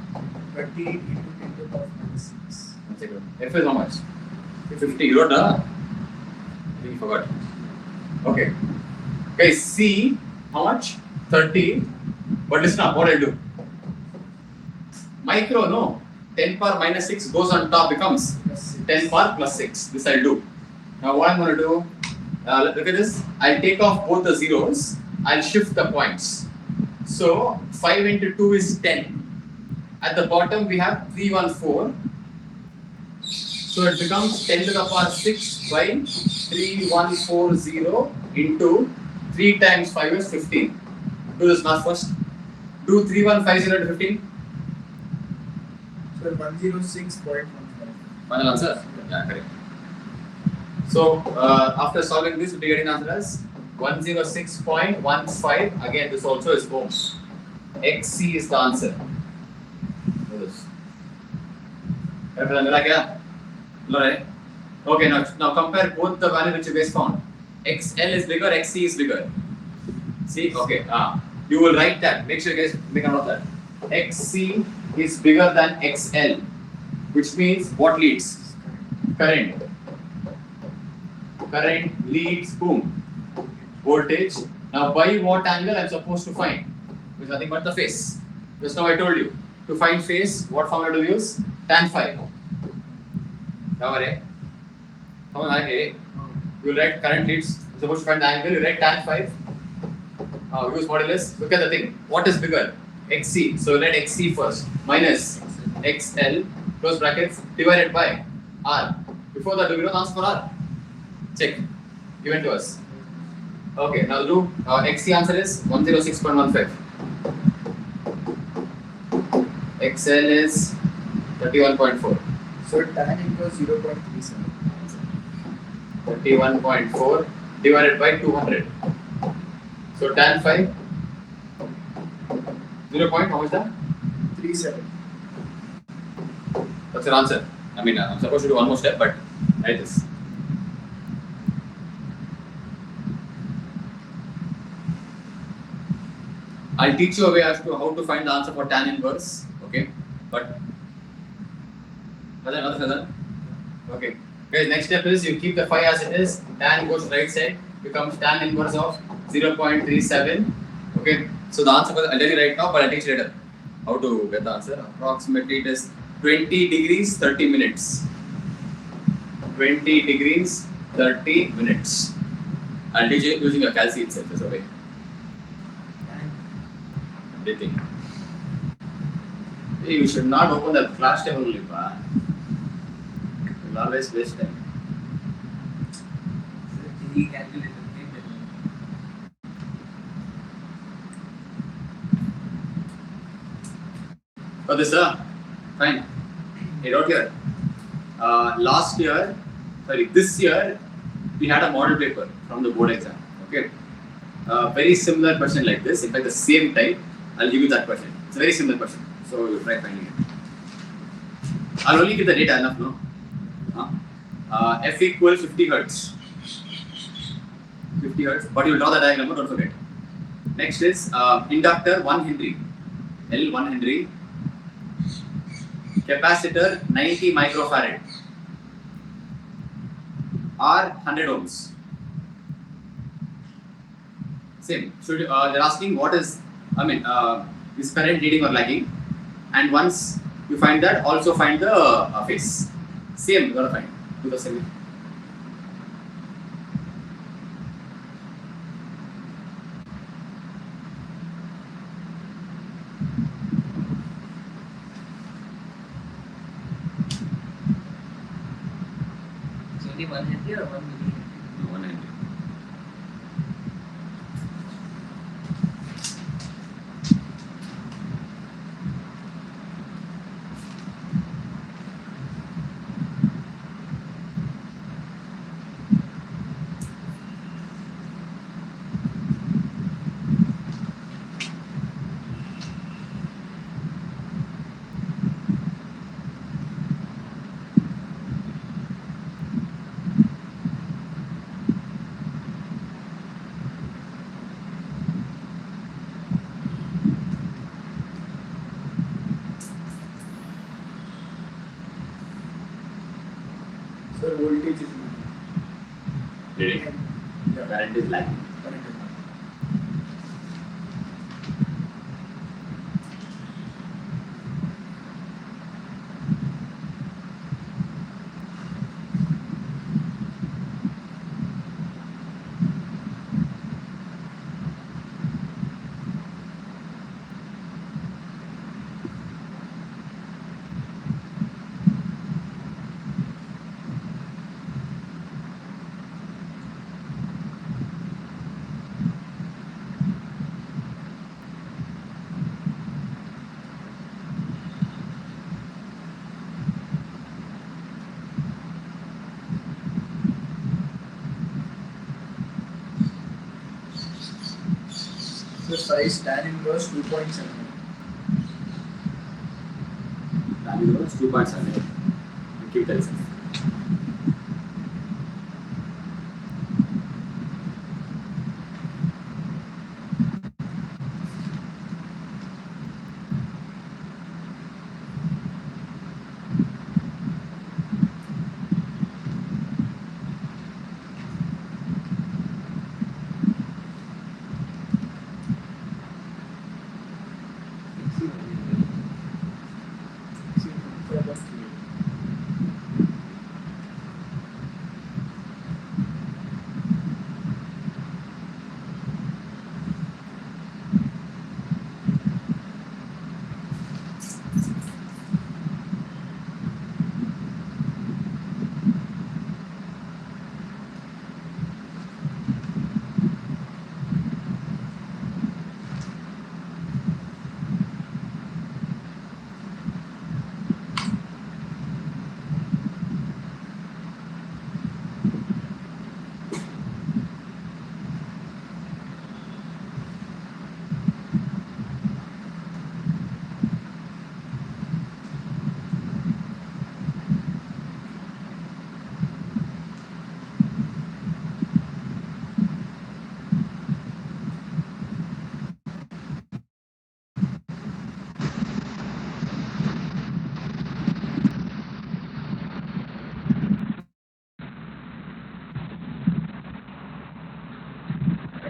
30 into 10 to the power minus 6. Check it. F is how much? 50. You wrote, I think you forgot. Okay. Guys, C, how much? 30. But listen up, what I'll do. Micro, no. 10 power minus 6 goes on top, becomes Plus 6. 10 power plus 6. This I'll do. Now what I'm going to do, look at this. I'll take off both the zeros. I'll shift the points. So 5 into 2 is 10. At the bottom we have 314. So it becomes 10 to the power 6 by 3140 into 3 times 5 is 15. Do this math first. Do 3150 to 15. So 106.15. Final answer? Yeah, correct. So after solving this, we'll be getting the answer as 106.15. Again, this also is ohms. XC is the answer. Do this. Okay, now compare both the values which you guys found. XL is bigger, XC is bigger. See, okay. You will write that. Make sure you guys make a note of that. XC is bigger than XL, which means what leads? Current. Current leads boom. Voltage. Now by what angle I'm supposed to find? Which is nothing but the phase. Just now I told you. To find phase, what formula do we use? Tan phi. You will write current leads. You're supposed to find the angle. You write tan phi. Use modulus. Look at the thing. What is bigger? XC. So let XC first. Minus XL close brackets divided by R. Before that, do we know the answer for R? Check. Given to us. Okay. Now do XC answer is 106.15. XL is 31.4. So tan equals 0.37. 31.4 divided by 200. So tan phi 0. How much that? 37. That's your answer. I mean, I'm supposed to do one more step, but write this. I'll teach you a way as to how to find the answer for tan inverse. Okay, but other. Okay, guys. Next step is you keep the phi as it is. Tan goes right side, becomes tan inverse of 0.37. Okay, so the answer I'll tell you right now, but I'll teach you later how to get the answer. Approximately it is 20 degrees 30 minutes. 20 degrees 30 minutes. I'll teach you using a calci itself. That's okay. Everything. Hey, you should not open the flash table only, pa. You'll always waste time. Got this, sir? Fine. Hey, out here. This year, we had a model paper from the board exam. Okay. Very similar question like this. In fact, the same type. I'll give you that question. It's a very similar question. So you try finding it. I'll only give the data enough, no? F equals 50 hertz. 50 hertz. But you'll draw the diagram, don't forget. Next is inductor 1 Henry. L 1 Henry. Capacitor 90 microfarad. R 100 ohms. Same. They're asking what is, is current leading or lagging, and once you find that, also find the phase. Same, you gotta find. Do the same. It's only 1 Henry or 1 milli? No, 190. So voltage is Leading. yeah, Current is lagging. current is the size tan inverse 2.7. Value was 2.7. Keep that.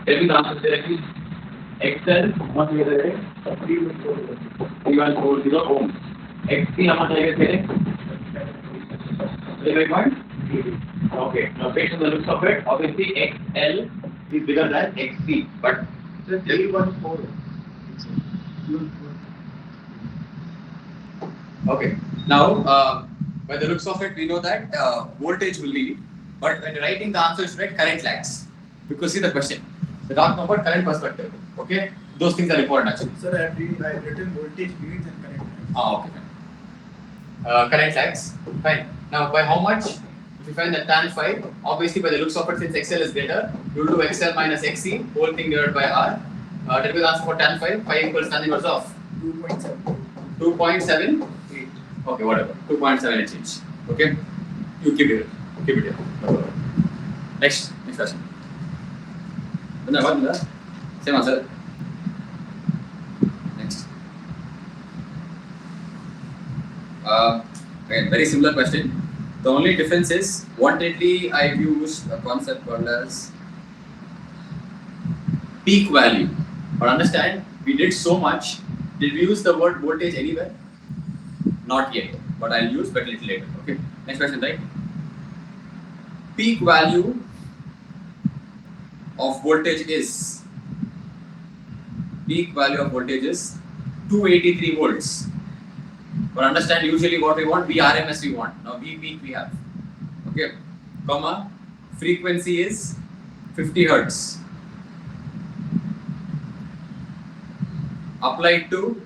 Tell me the answer directly. XL, how much is it? 3140 ohm. XC, how much I get it? 3.8. Okay. Now, based on the looks of it, obviously XL is bigger than XC, but Just 3.4. okay. Now, by the looks of it, we know that voltage will lead, but when writing the answer, you should write current lags. Because see the question. We're talking about current perspective. Okay? Those things are important actually. Sir, I've written voltage leads and current leads. Okay. Fine. Current lags. Fine. Now, by how much? If you find that tan phi, obviously by the looks of it, since XL is greater, you will do XL minus XC, whole thing divided by R. Tell me the answer for tan phi. Phi equals tan inverse of 2.7. 2.7. 8. Okay, whatever. 2.7 and change. Okay? You keep it. Keep it here. No problem. Next question. What? Same answer. Next. Again, very similar question. The only difference is, wanted I've used a concept called as peak value. But understand, we did so much. Did we use the word voltage anywhere? Not yet, but I'll use but little later. Okay. Next question, right? Peak value of voltage is 283 volts. But understand, usually what we want, VRMS we want. Now V peak we have. Okay. Comma. Frequency is 50 hertz. Applied to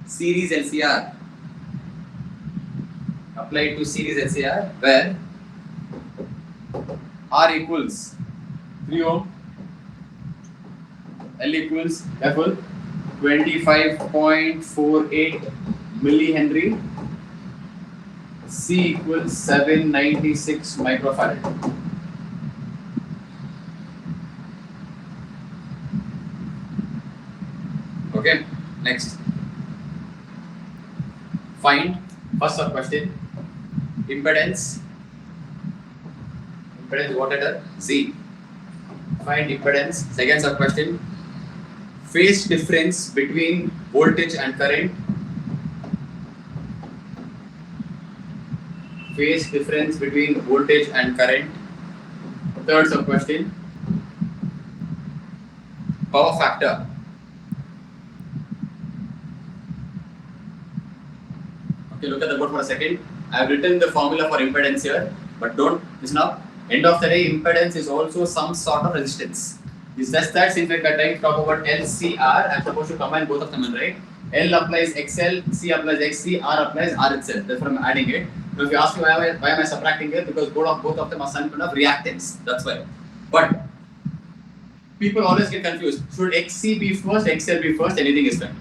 series LCR. Applied to series LCR where R equals 3 ohm, L equals 25.48 millihenry, C equals 796 microfarad. Okay, next. Find first sub question. Impedance. Impedance what letter? C. Find impedance. Second sub question. Phase difference between voltage and current. Phase difference between voltage and current. Third sub question. Power factor. Okay, look at the board for a second. I have written the formula for impedance here, but don't listen up. End of the day, impedance is also some sort of resistance. It's just that since we're trying to talk about LCR, I'm supposed to combine both of them, right? L applies XL, C applies XC, R applies R itself. That's why I'm adding it. Now, if you ask me why am I subtracting it, because both of them are some kind of reactance. That's why. But people always get confused. Should XC be first, XL be first? Anything is fine.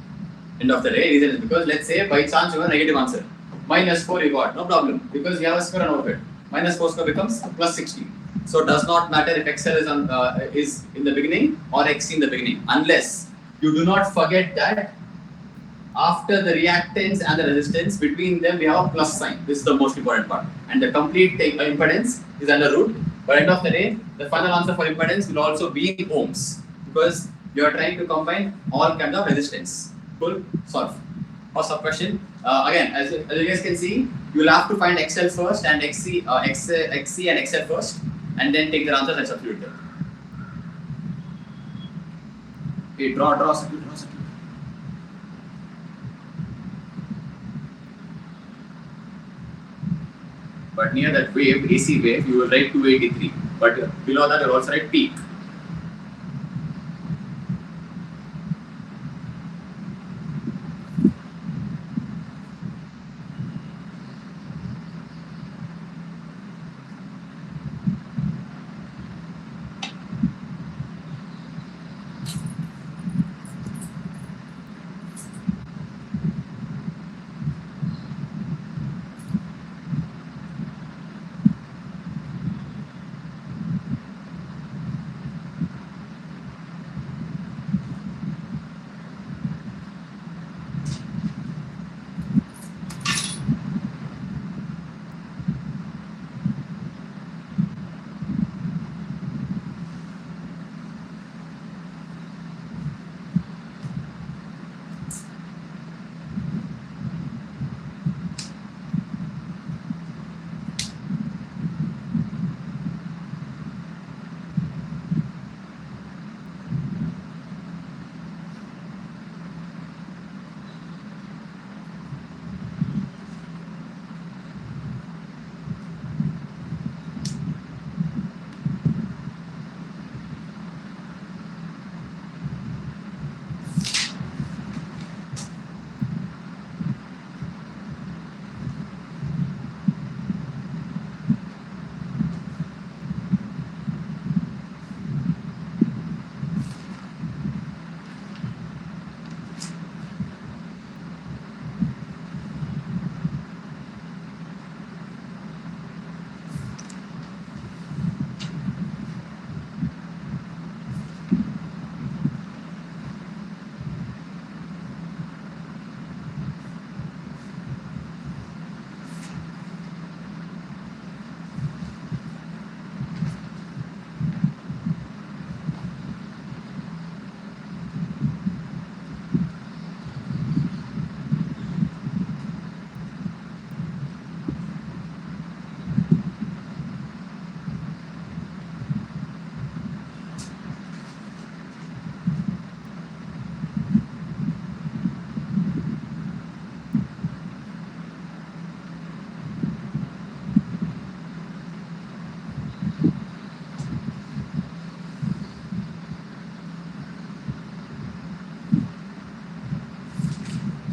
End of the day, reason is because let's say by chance you have a negative answer. -4 you got, no problem, because you have a square over it. -4 square becomes +60. So it does not matter if XL is in the beginning or XC in the beginning, unless you do not forget that after the reactance and the resistance, between them we have a plus sign. This is the most important part. And the complete impedance is under root. But end of the day, the final answer for impedance will also be in ohms, because you are trying to combine all kinds of resistance. Cool? Solve. First sub question. Again, as you guys can see, you will have to find XL first and XC and XL first, and then take the answers and substitute them. Okay, draw circuit. But near that wave, AC wave, you will write 283. But below that, you will also write peak.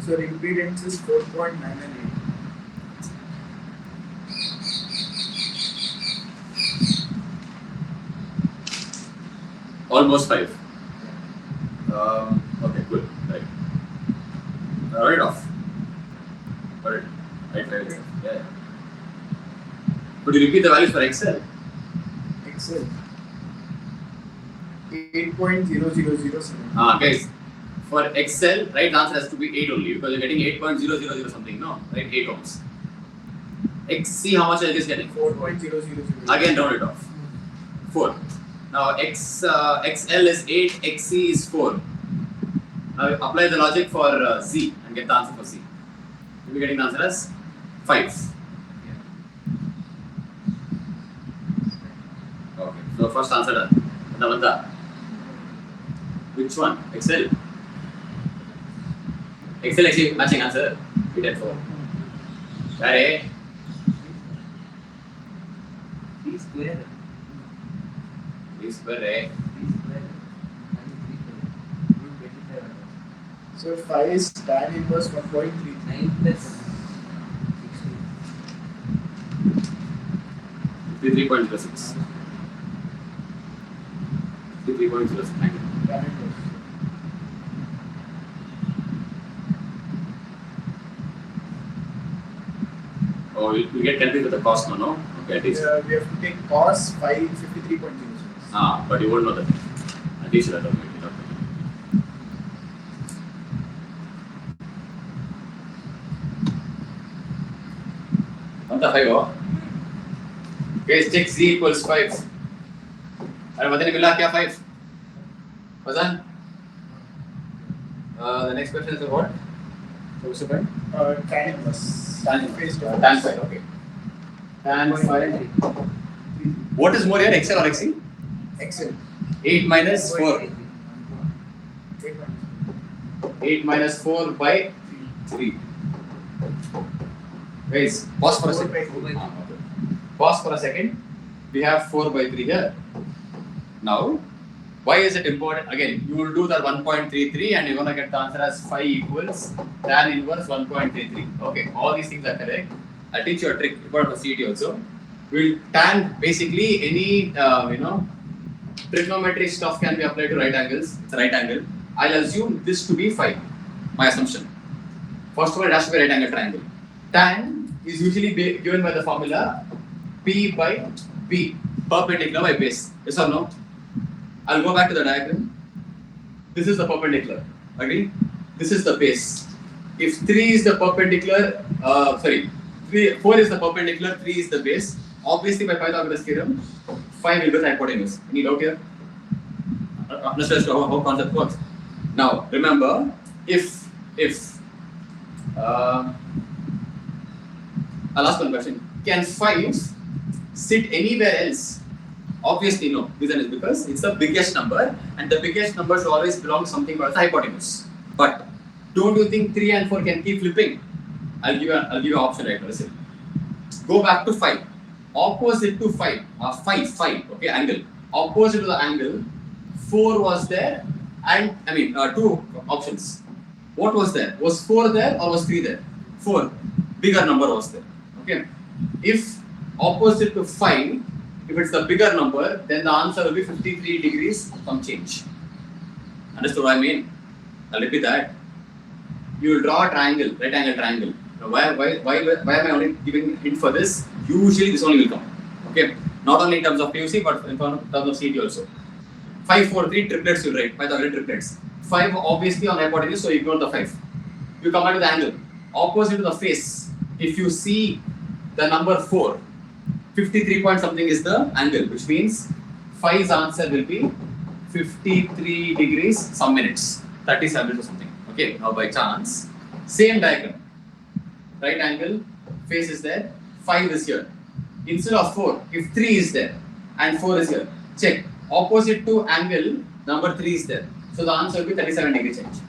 So the impedance is 4.998. Almost 5. Okay, good. Right. Write it off. Right. Right. Yeah. Could you repeat the values for Excel? Excel 8.0007. Guys, for Excel, right, the answer has to be 8 only because you're getting 8.000 something, no? Right, 8 ohms. See how much I is getting? 4.000. Again, round it off. 4. Now, XL is 8, XC is 4. Now, apply the logic for Z and get the answer for Z. You'll be getting the answer as 5. Okay, so first answer done. Navanta. Which one? XL. XL actually matching answer. We did 4. Where? 3 square. 3 square. 3 square. And 3 square. So 5 is tan inverse 1.3. 9 plus 16. 53.06. 53.06. Tan inverse. Oh, you get confused with the cost now, no? Okay, at least. We have to take cos 53.06. But you won't know that. At least that. Okay. What the 5? Okay, check Z equals 5. अरे मदन मिला क्या 5? Fazan? The next question is what? What's the point? Tan inverse. Tan Phase inverse. difference. Tan 5, okay. Tan 5. What is more here, XL or XC? Excel. 8 minus 4. 8.3. 8 minus 4 by 3. Guys, pause for a second. 4/3. Pause for a second. We have 4 by 3 here. Now, why is it important? Again, you will do that 1.33 and you're going to get the answer as 5 equals tan inverse 1.33. Okay, all these things are correct. I'll teach you a trick important for CET also. We'll tan basically any, trigonometry stuff can be applied to right angles. It's a right angle. I'll assume this to be 5. My assumption. First of all, it has to be a right angle triangle. Tan is usually given by the formula P by B, perpendicular by base. Yes or no? I'll go back to the diagram. This is the perpendicular. Agree? This is the base. If 3 is the perpendicular, 4 is the perpendicular, 3 is the base. Obviously, by Pythagoras theorem, 5 will be the hypotenuse. Any doubt here? Understand how concept works. Now, remember, if I'll ask one question. Can 5 sit anywhere else? Obviously no. Reason is because it's the biggest number and the biggest number should always belong to something called the hypotenuse. But don't you think 3 and 4 can keep flipping? I'll give you an option right now. Listen. Go back to 5. Opposite to 5, 5, okay, angle. Opposite to the angle, 4 was there and, 2 options. What was there? Was 4 there or was 3 there? 4. Bigger number was there. Okay. If opposite to 5, if it's the bigger number, then the answer will be 53 degrees some change. Understood what I mean? I'll repeat that. You will draw a triangle, right angle triangle. Now, why am I only giving hint for this? Usually this only will come. Okay. Not only in terms of PUC, but in terms of CET also. 5, 4, 3 triplets you write. Pythagorean triplets. 5 obviously on hypotenuse, so you ignore the 5. You come back to the angle. Opposite to the face. If you see the number 4, 53 point something is the angle, which means 5's answer will be 53 degrees some minutes, 37 minutes or something. Okay, now by chance, same diagram. Right angle, face is there, 5 is here. Instead of 4, if 3 is there and 4 is here, check. Opposite to angle, number 3 is there. So the answer will be 37 degree change.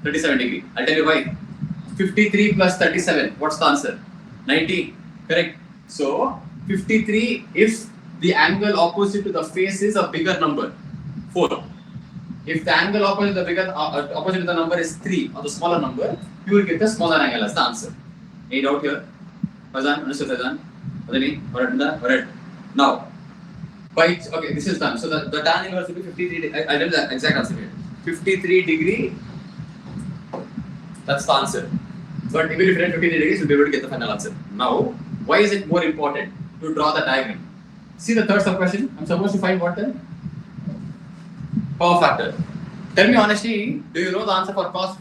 37 degree. I'll tell you why. 53 plus 37, what's the answer? 90, correct? So 53 if the angle opposite to the face is a bigger number, 4. If the angle opposite the number is 3 or the smaller number, you will get the smaller angle as the answer. Any doubt here? Fazan, understood Fazan? Fazani, alright. Now, okay, this is done. So the tan inverse will be 53. I did the exact answer here. 53 degree. That's the answer. But even if you write 53 degrees, you'll be able to get the final answer. Now, why is it more important to draw the diagram? See the third sub question. I'm supposed to find what then? Power factor. Tell me honestly, do you know the answer for cos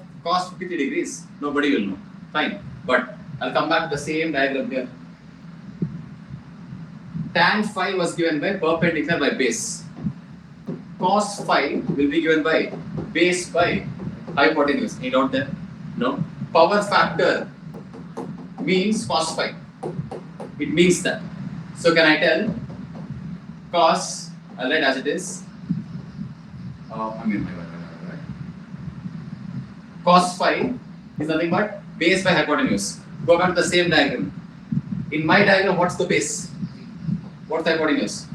53 degrees? Nobody will know. Fine. But I'll come back to the same diagram here. Tan phi was given by perpendicular by base. Cos phi will be given by base by hypotenuse. Any doubt there? No. Power factor means cos phi. It means that. So can I tell cos, I'll write as it is. Cos phi is nothing but base by hypotenuse. Go back to the same diagram. In my diagram, what's the base? What's the hypotenuse?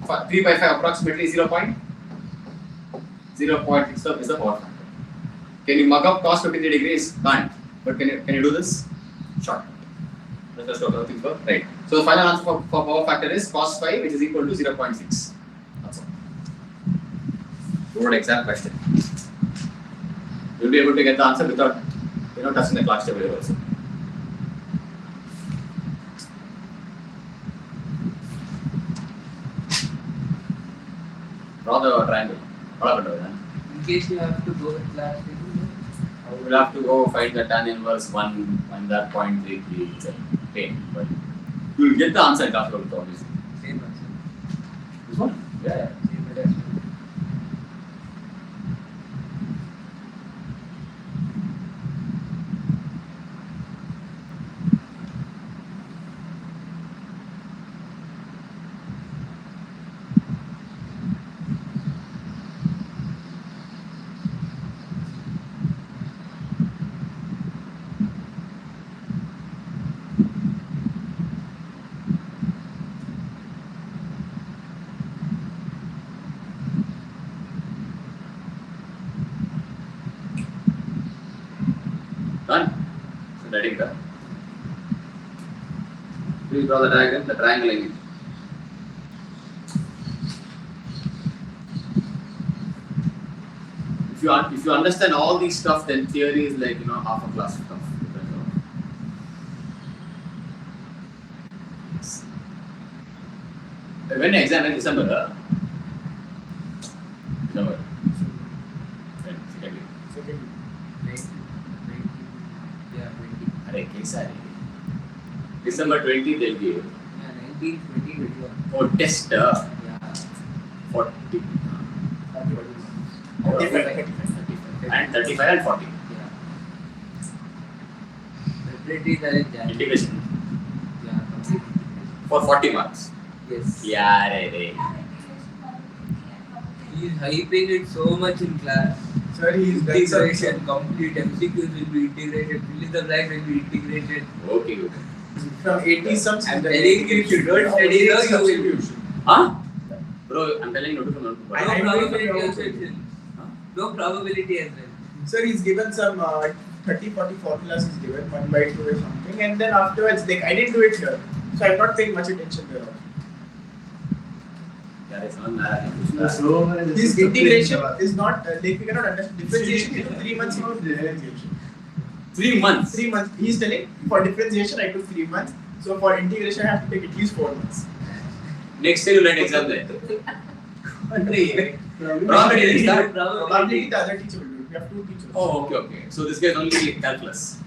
3 by 5 approximately 0.06 is the power factor. Can you mug up cos 53 degrees? Can't. But can you do this? Sure. Let's just go things go. Right. So the final answer for power factor is cos phi, which is equal to 0.6. That's all. Good exam question. You'll be able to get the answer without touching the class table also. Draw the triangle. In case you have to go with class, We will have to go find the tan inverse 1 and that 0.33 itself. Okay, but you will get the answer in class table obviously. same answer. This one? Yeah. Same answer. Done? So letting go. Please draw the diagram, the triangle image. If you understand all these stuff, then theory is like half a class stuff. When exam in December? December. Secondly. Second. 20. Yeah, 20. Arey, kaisa hai? December 20 they'll give. Yeah, 19, 20, 21. Oh, test. Yeah. 40. 35. And 35 and 40. Yeah. Separate are in January. Integration. Yeah, complete. For 40 marks. Yes. Yeah, re. He is hyping it so much in class. Sir, he is done some. Integration, complete MCQs will be integrated, fill in the blank will be integrated. Okay, good. From 80 sums. I'm telling you, if you don't study now, you will. Substitution. Huh? Bro, I'm telling you, not to come. No I know probability you also know. is. No probability as well. Sir, he's given some 30-40 formulas he's given, 1 by 2 or something, and then afterwards, like, I didn't do it here. So I'm not paying much attention there. His integration is not, like, we cannot understand. Differentiation is 3 months. Differentiation. 3 months. 3 months. He's telling for differentiation I took 3 months. So for integration I have to take at least 4 months. Next year you let exam there. Probability Probably start. the other teacher will do it. We have 2 teachers. Oh, okay. So this guy is only calculus.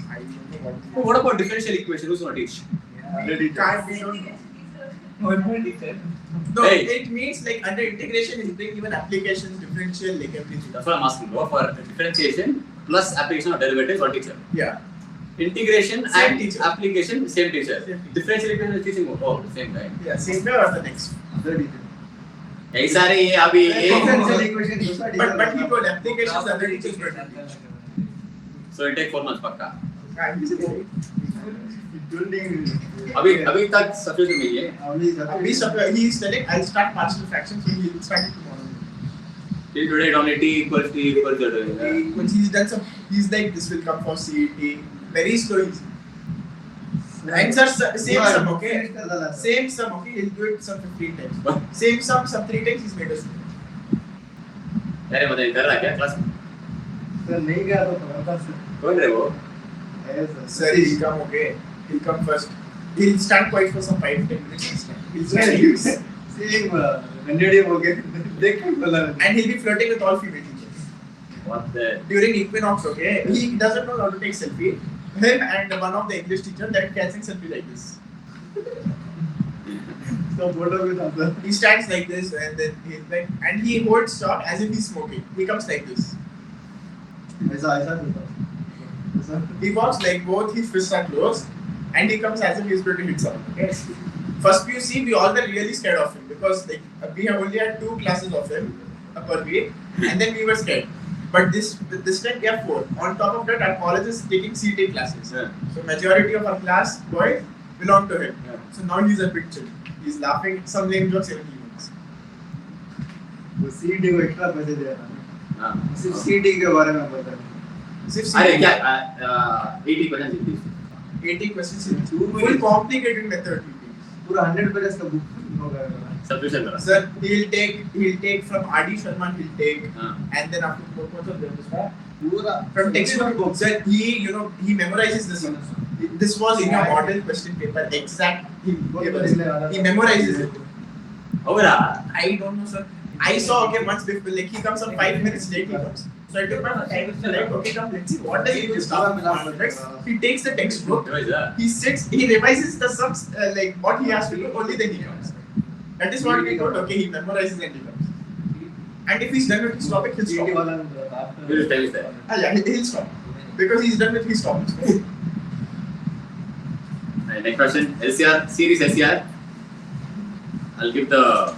I don't know Oh, what about differential equation? Who's going to teach? Can't be done. No, Hey. it means like under integration is being given applications, differential, like everything. That's what I'm asking. Go for differentiation plus application of derivatives, one teacher. Yeah. Integration Same and teacher. application, same teacher. Same teacher. Differential equation is teaching. Oh, same guy. Yeah, same way or the next. ऐसा रे ये अभी ये But he told applications other teachers were not teach. so it take 4 months पक्का. I'm just saying. अभी तक subject नहीं है. He is telling I'll start partial fractions, so he'll start it tomorrow. Till today, only T equals to. But he's done some. He's like, this will come for CET. Very slow. And sir, same sum, okay? Same sum, okay? He'll do it some 15 times. What? Same sum, some 3 times he's made us do. अरे मतलब कर रहा क्या class में? Sir नहीं गया तो पता सर कौन है वो? है sir Sir, he'll come, okay? He'll come first. He'll stand quiet for some 5-10 minutes. He'll stand same कंडेडी हो गए देख के बोला and he'll be flirting with all female teachers. What the? During equinox, okay? He doesn't know how to take selfie. Him and one of the English teacher, they're catching selfie like this. तो photo भी था sir He stands like this and then he's like, and he holds shot as if he's smoking. He comes like this. ऐसा ऐसा होता sir He walks like both his fists are closed and he comes as if he's going to hit someone. Okay? First PUC, we all were really scared of him because like we have only had 2 classes of him per week and then we were scared. But this time we have 4. On top of that, our college is taking CT classes. Yeah. So majority of our class boys belong to him. Yeah. So now he's a big chill. He's laughing some lame jokes every months. वो सीटी को extra पैसे दे रहा है हाँ. सिर्फ सीटी के बारे में बता Sif अरे CT, क्या 80% English. 80 questions. Full complicated method. we take. पूरा 100 पेजेस का बुक होगा Subscription करा. Sir, he'll take from R.D. Sharma. He'll take हाँ. and then after what was this one? पूरा From textbook. Sir, he memorizes this one. This was in your model question paper. Exact. He memorizes it. हो रहा. I don't know, sir. I saw okay once before, like he comes up 5 minutes late. He comes. So I took my time. Like okay, come let's see what does he do. Stuff. He takes the textbook. What is that? He sits. He revises the sums like what he has to do. Only then he comes. That is what we got. Okay, he memorizes and he comes. And if he's done with his topic, he'll सीटी stop. वाला ने बोला Which time is that? Yeah, he'll stop because he's done with his topics. Right, next question. LCR series SCR. I'll give the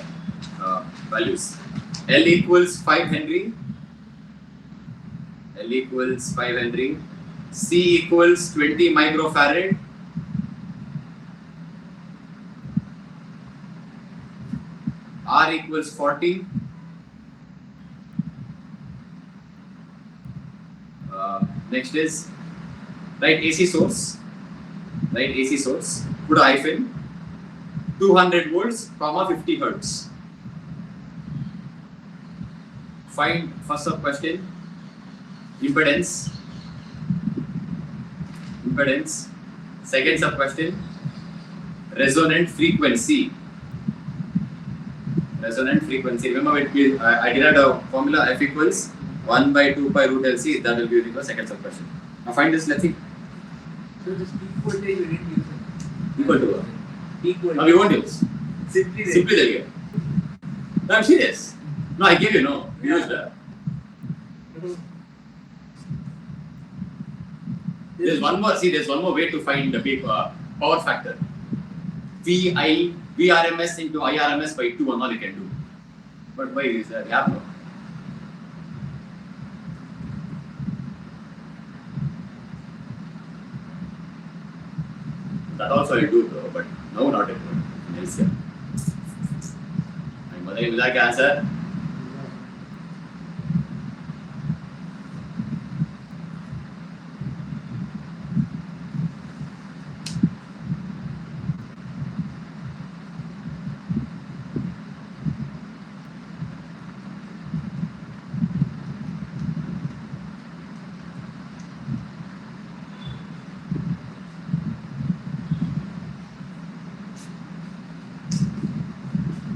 values. L equals 5 Henry. L equals 5 Henry. C equals 20 microfarad. R equals 40. Next is write AC source. Write AC source. Put a hyphen. 200 volts, comma 50 hertz. Find first sub question. Impedance. Impedance. Second sub question. Resonant frequency. Resonant frequency. Remember, I derived a formula F equals 1 by 2 pi root LC. That will be using the second sub question. Now find this. Let's see. So this equal to you didn't use it. Equal to what? Equal. No, we won't use. Simply there. Simply there. No, I'm serious. No, I gave you no. We used that. There's one more. See, there's one more way to find the power factor. VRMS into IRMS by 2 and all you can do. But why is that? Yeah, no. That also I do though, but no, not it. Else, yeah. My mother will answer.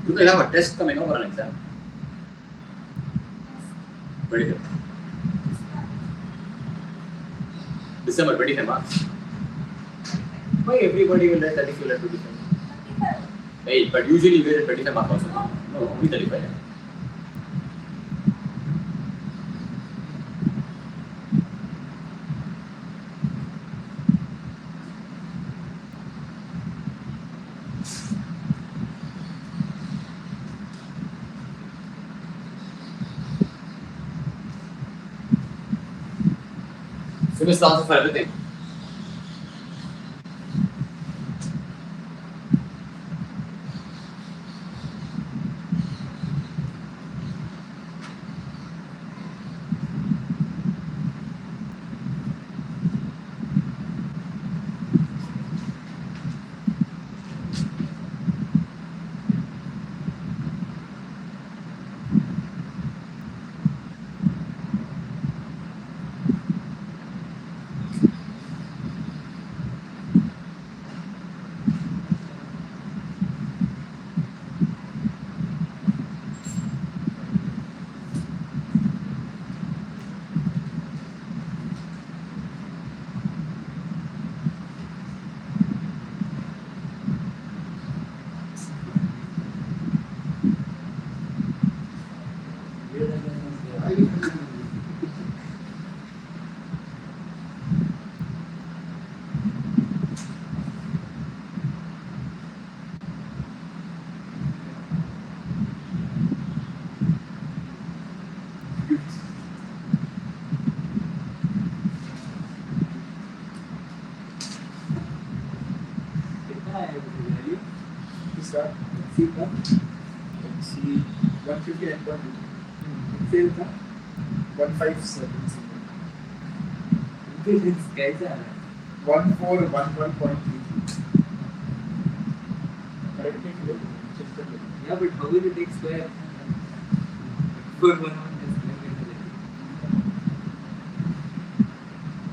You will have a test coming up for an exam. 25th. December 25 marks. Why everybody will let 35 let 25? Hey, but usually we get 25 marks also. No, only 35. Finish the answer for everything. का सी का XC 159.2 cell का 157 कैसा है 1411.33 correct me if you check the Yeah, but how will it take square? For 1 hour,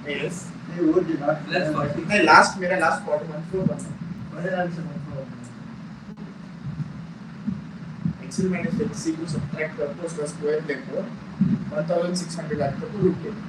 yes नहीं वो जो last Plus 40. नहीं last मेरा लास्ट क्वार्टर 141 बड़े लाल से मत करो XL minus XC को subtract करके उसका स्क्वायर लेकर 1600 आता तो रूट लेंगे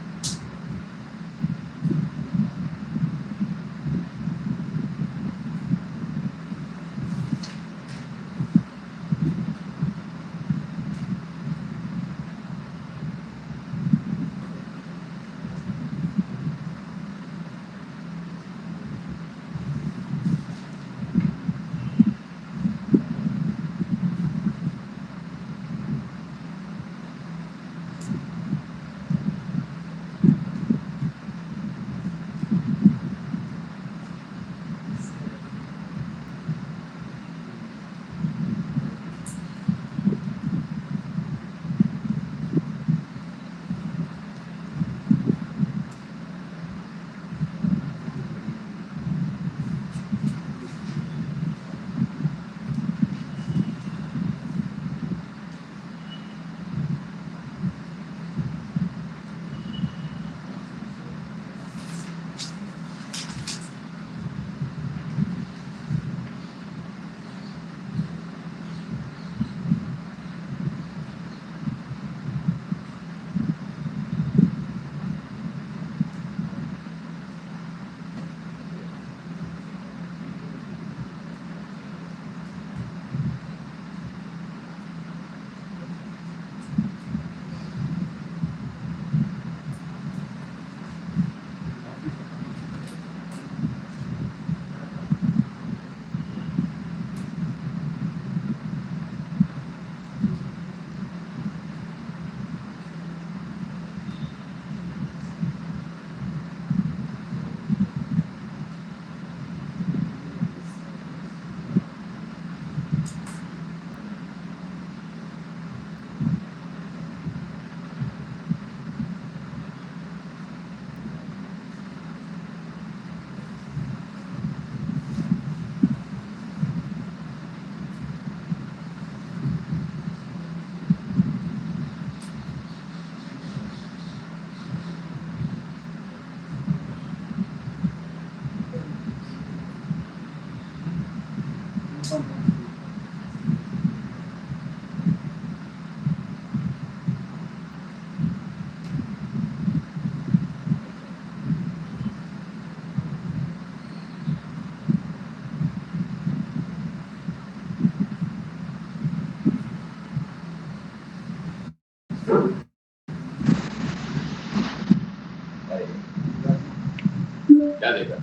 क्या देगा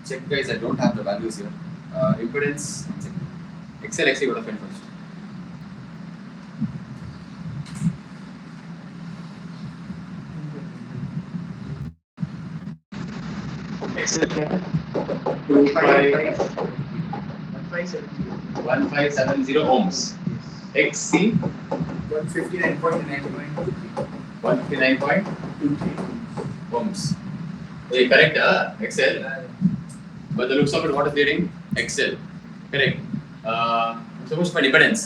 check guys I don't have the values here impedance XL XC would have been first XL 1570 ohms XC 159.23 ohms. Hey, correct, XL. But the looks of it, what is leading? XL. Correct. I'm supposed to find impedance.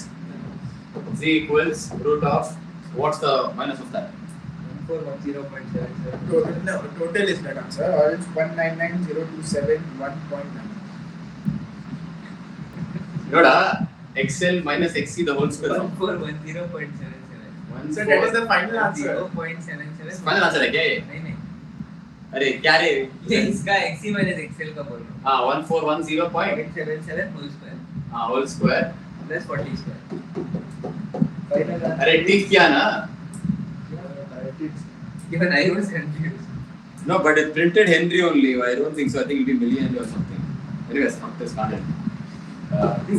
Z equals root of, what's the minus of that? 1410.77. no, total is that answer or it's 199,027.1.9 Noda, XL minus XC the whole square. 1410.77. so that is the final answer 0.77. Final answer है क्या ये? नहीं नहीं अरे क्या रे? ये इसका XC minus XL का बोल रहा हूँ. 1410 point 0.77 whole square whole square. plus 40 square. अरे ठीक किया ना? Even I was confused. No, but it printed Henry only. I don't think so. I think it'll be million or something. Anyways, not this standard.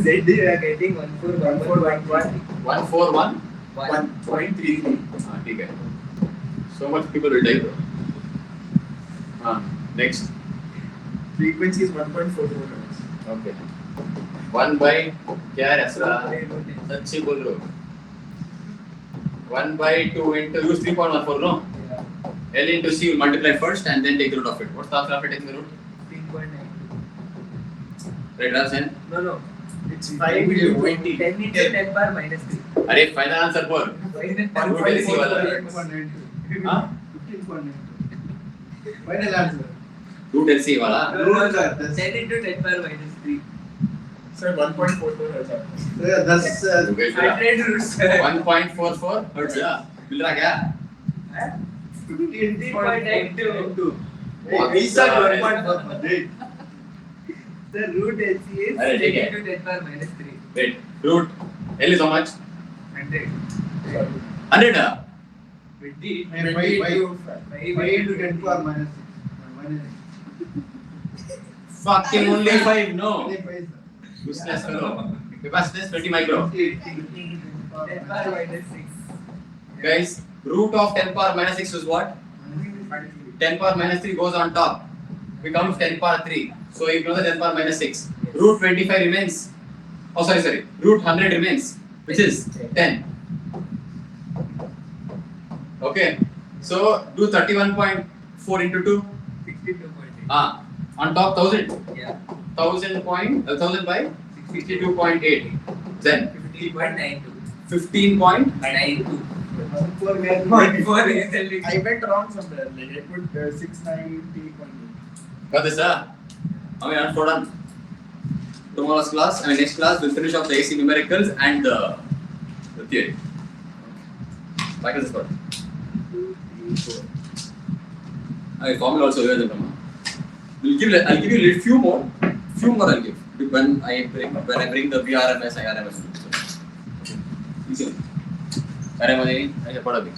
Z we are getting 1411. 141. 1.33 ठीक है. So much people will die. Next. frequency is 1.44 hertz Okay. 1 by क्या है ऐसा? सच्ची बोल रहे हो? 1 by 2 into use 3.14 no? L into C will multiply first and then take the root of it. What's the answer after taking the root? 3.92. Right, Rasen? No. It's 5 into 20. 10 into 10 power minus 3. अरे final answer पर. Why is it Root LC वाला. 15.92. हाँ? 15.92. Final answer. Root LC वाला. Root sir, that's 10 into 10 power minus 3. Sir, 1.44 or something. that's You guys are 100 roots, sir. 1.44 hertz या? मिल रहा क्या? 15.92. We said 1.44. The root LC is अरे 10 ठीक है. into 10 power minus 3. Wait. Root L is how much? 100. 100 ah? 20. 5 into 10 power minus 6. Minus Fucking only 5 no. only 5 sir. Useless fellow. Capacitance 20 micro. 10 power minus 6. Guys, root of 10 power minus 6 is what? 10 power minus 3 goes on top. Becomes 10 power 3. So ignore the 10 power minus 6. Root 25 remains. Oh sorry. Root 100 remains. Which is 10. Okay. So do 31.4 into 2. 62.8. On top 1000. Yeah. 1000 by 62.8. Then 15.92. 15.92. 92. 4 is the limit. I went wrong somewhere. Like I put 690.8. Got this, huh? I mean, I'm done. Tomorrow's class, next class, we'll finish off the AC numericals and the theory. Back to this part. Okay, formula also here. I'll give you a few more. I'll give when I bring the VRMS, IRMS. Easy. अरे मुझे ऐसे पढ़ा भी.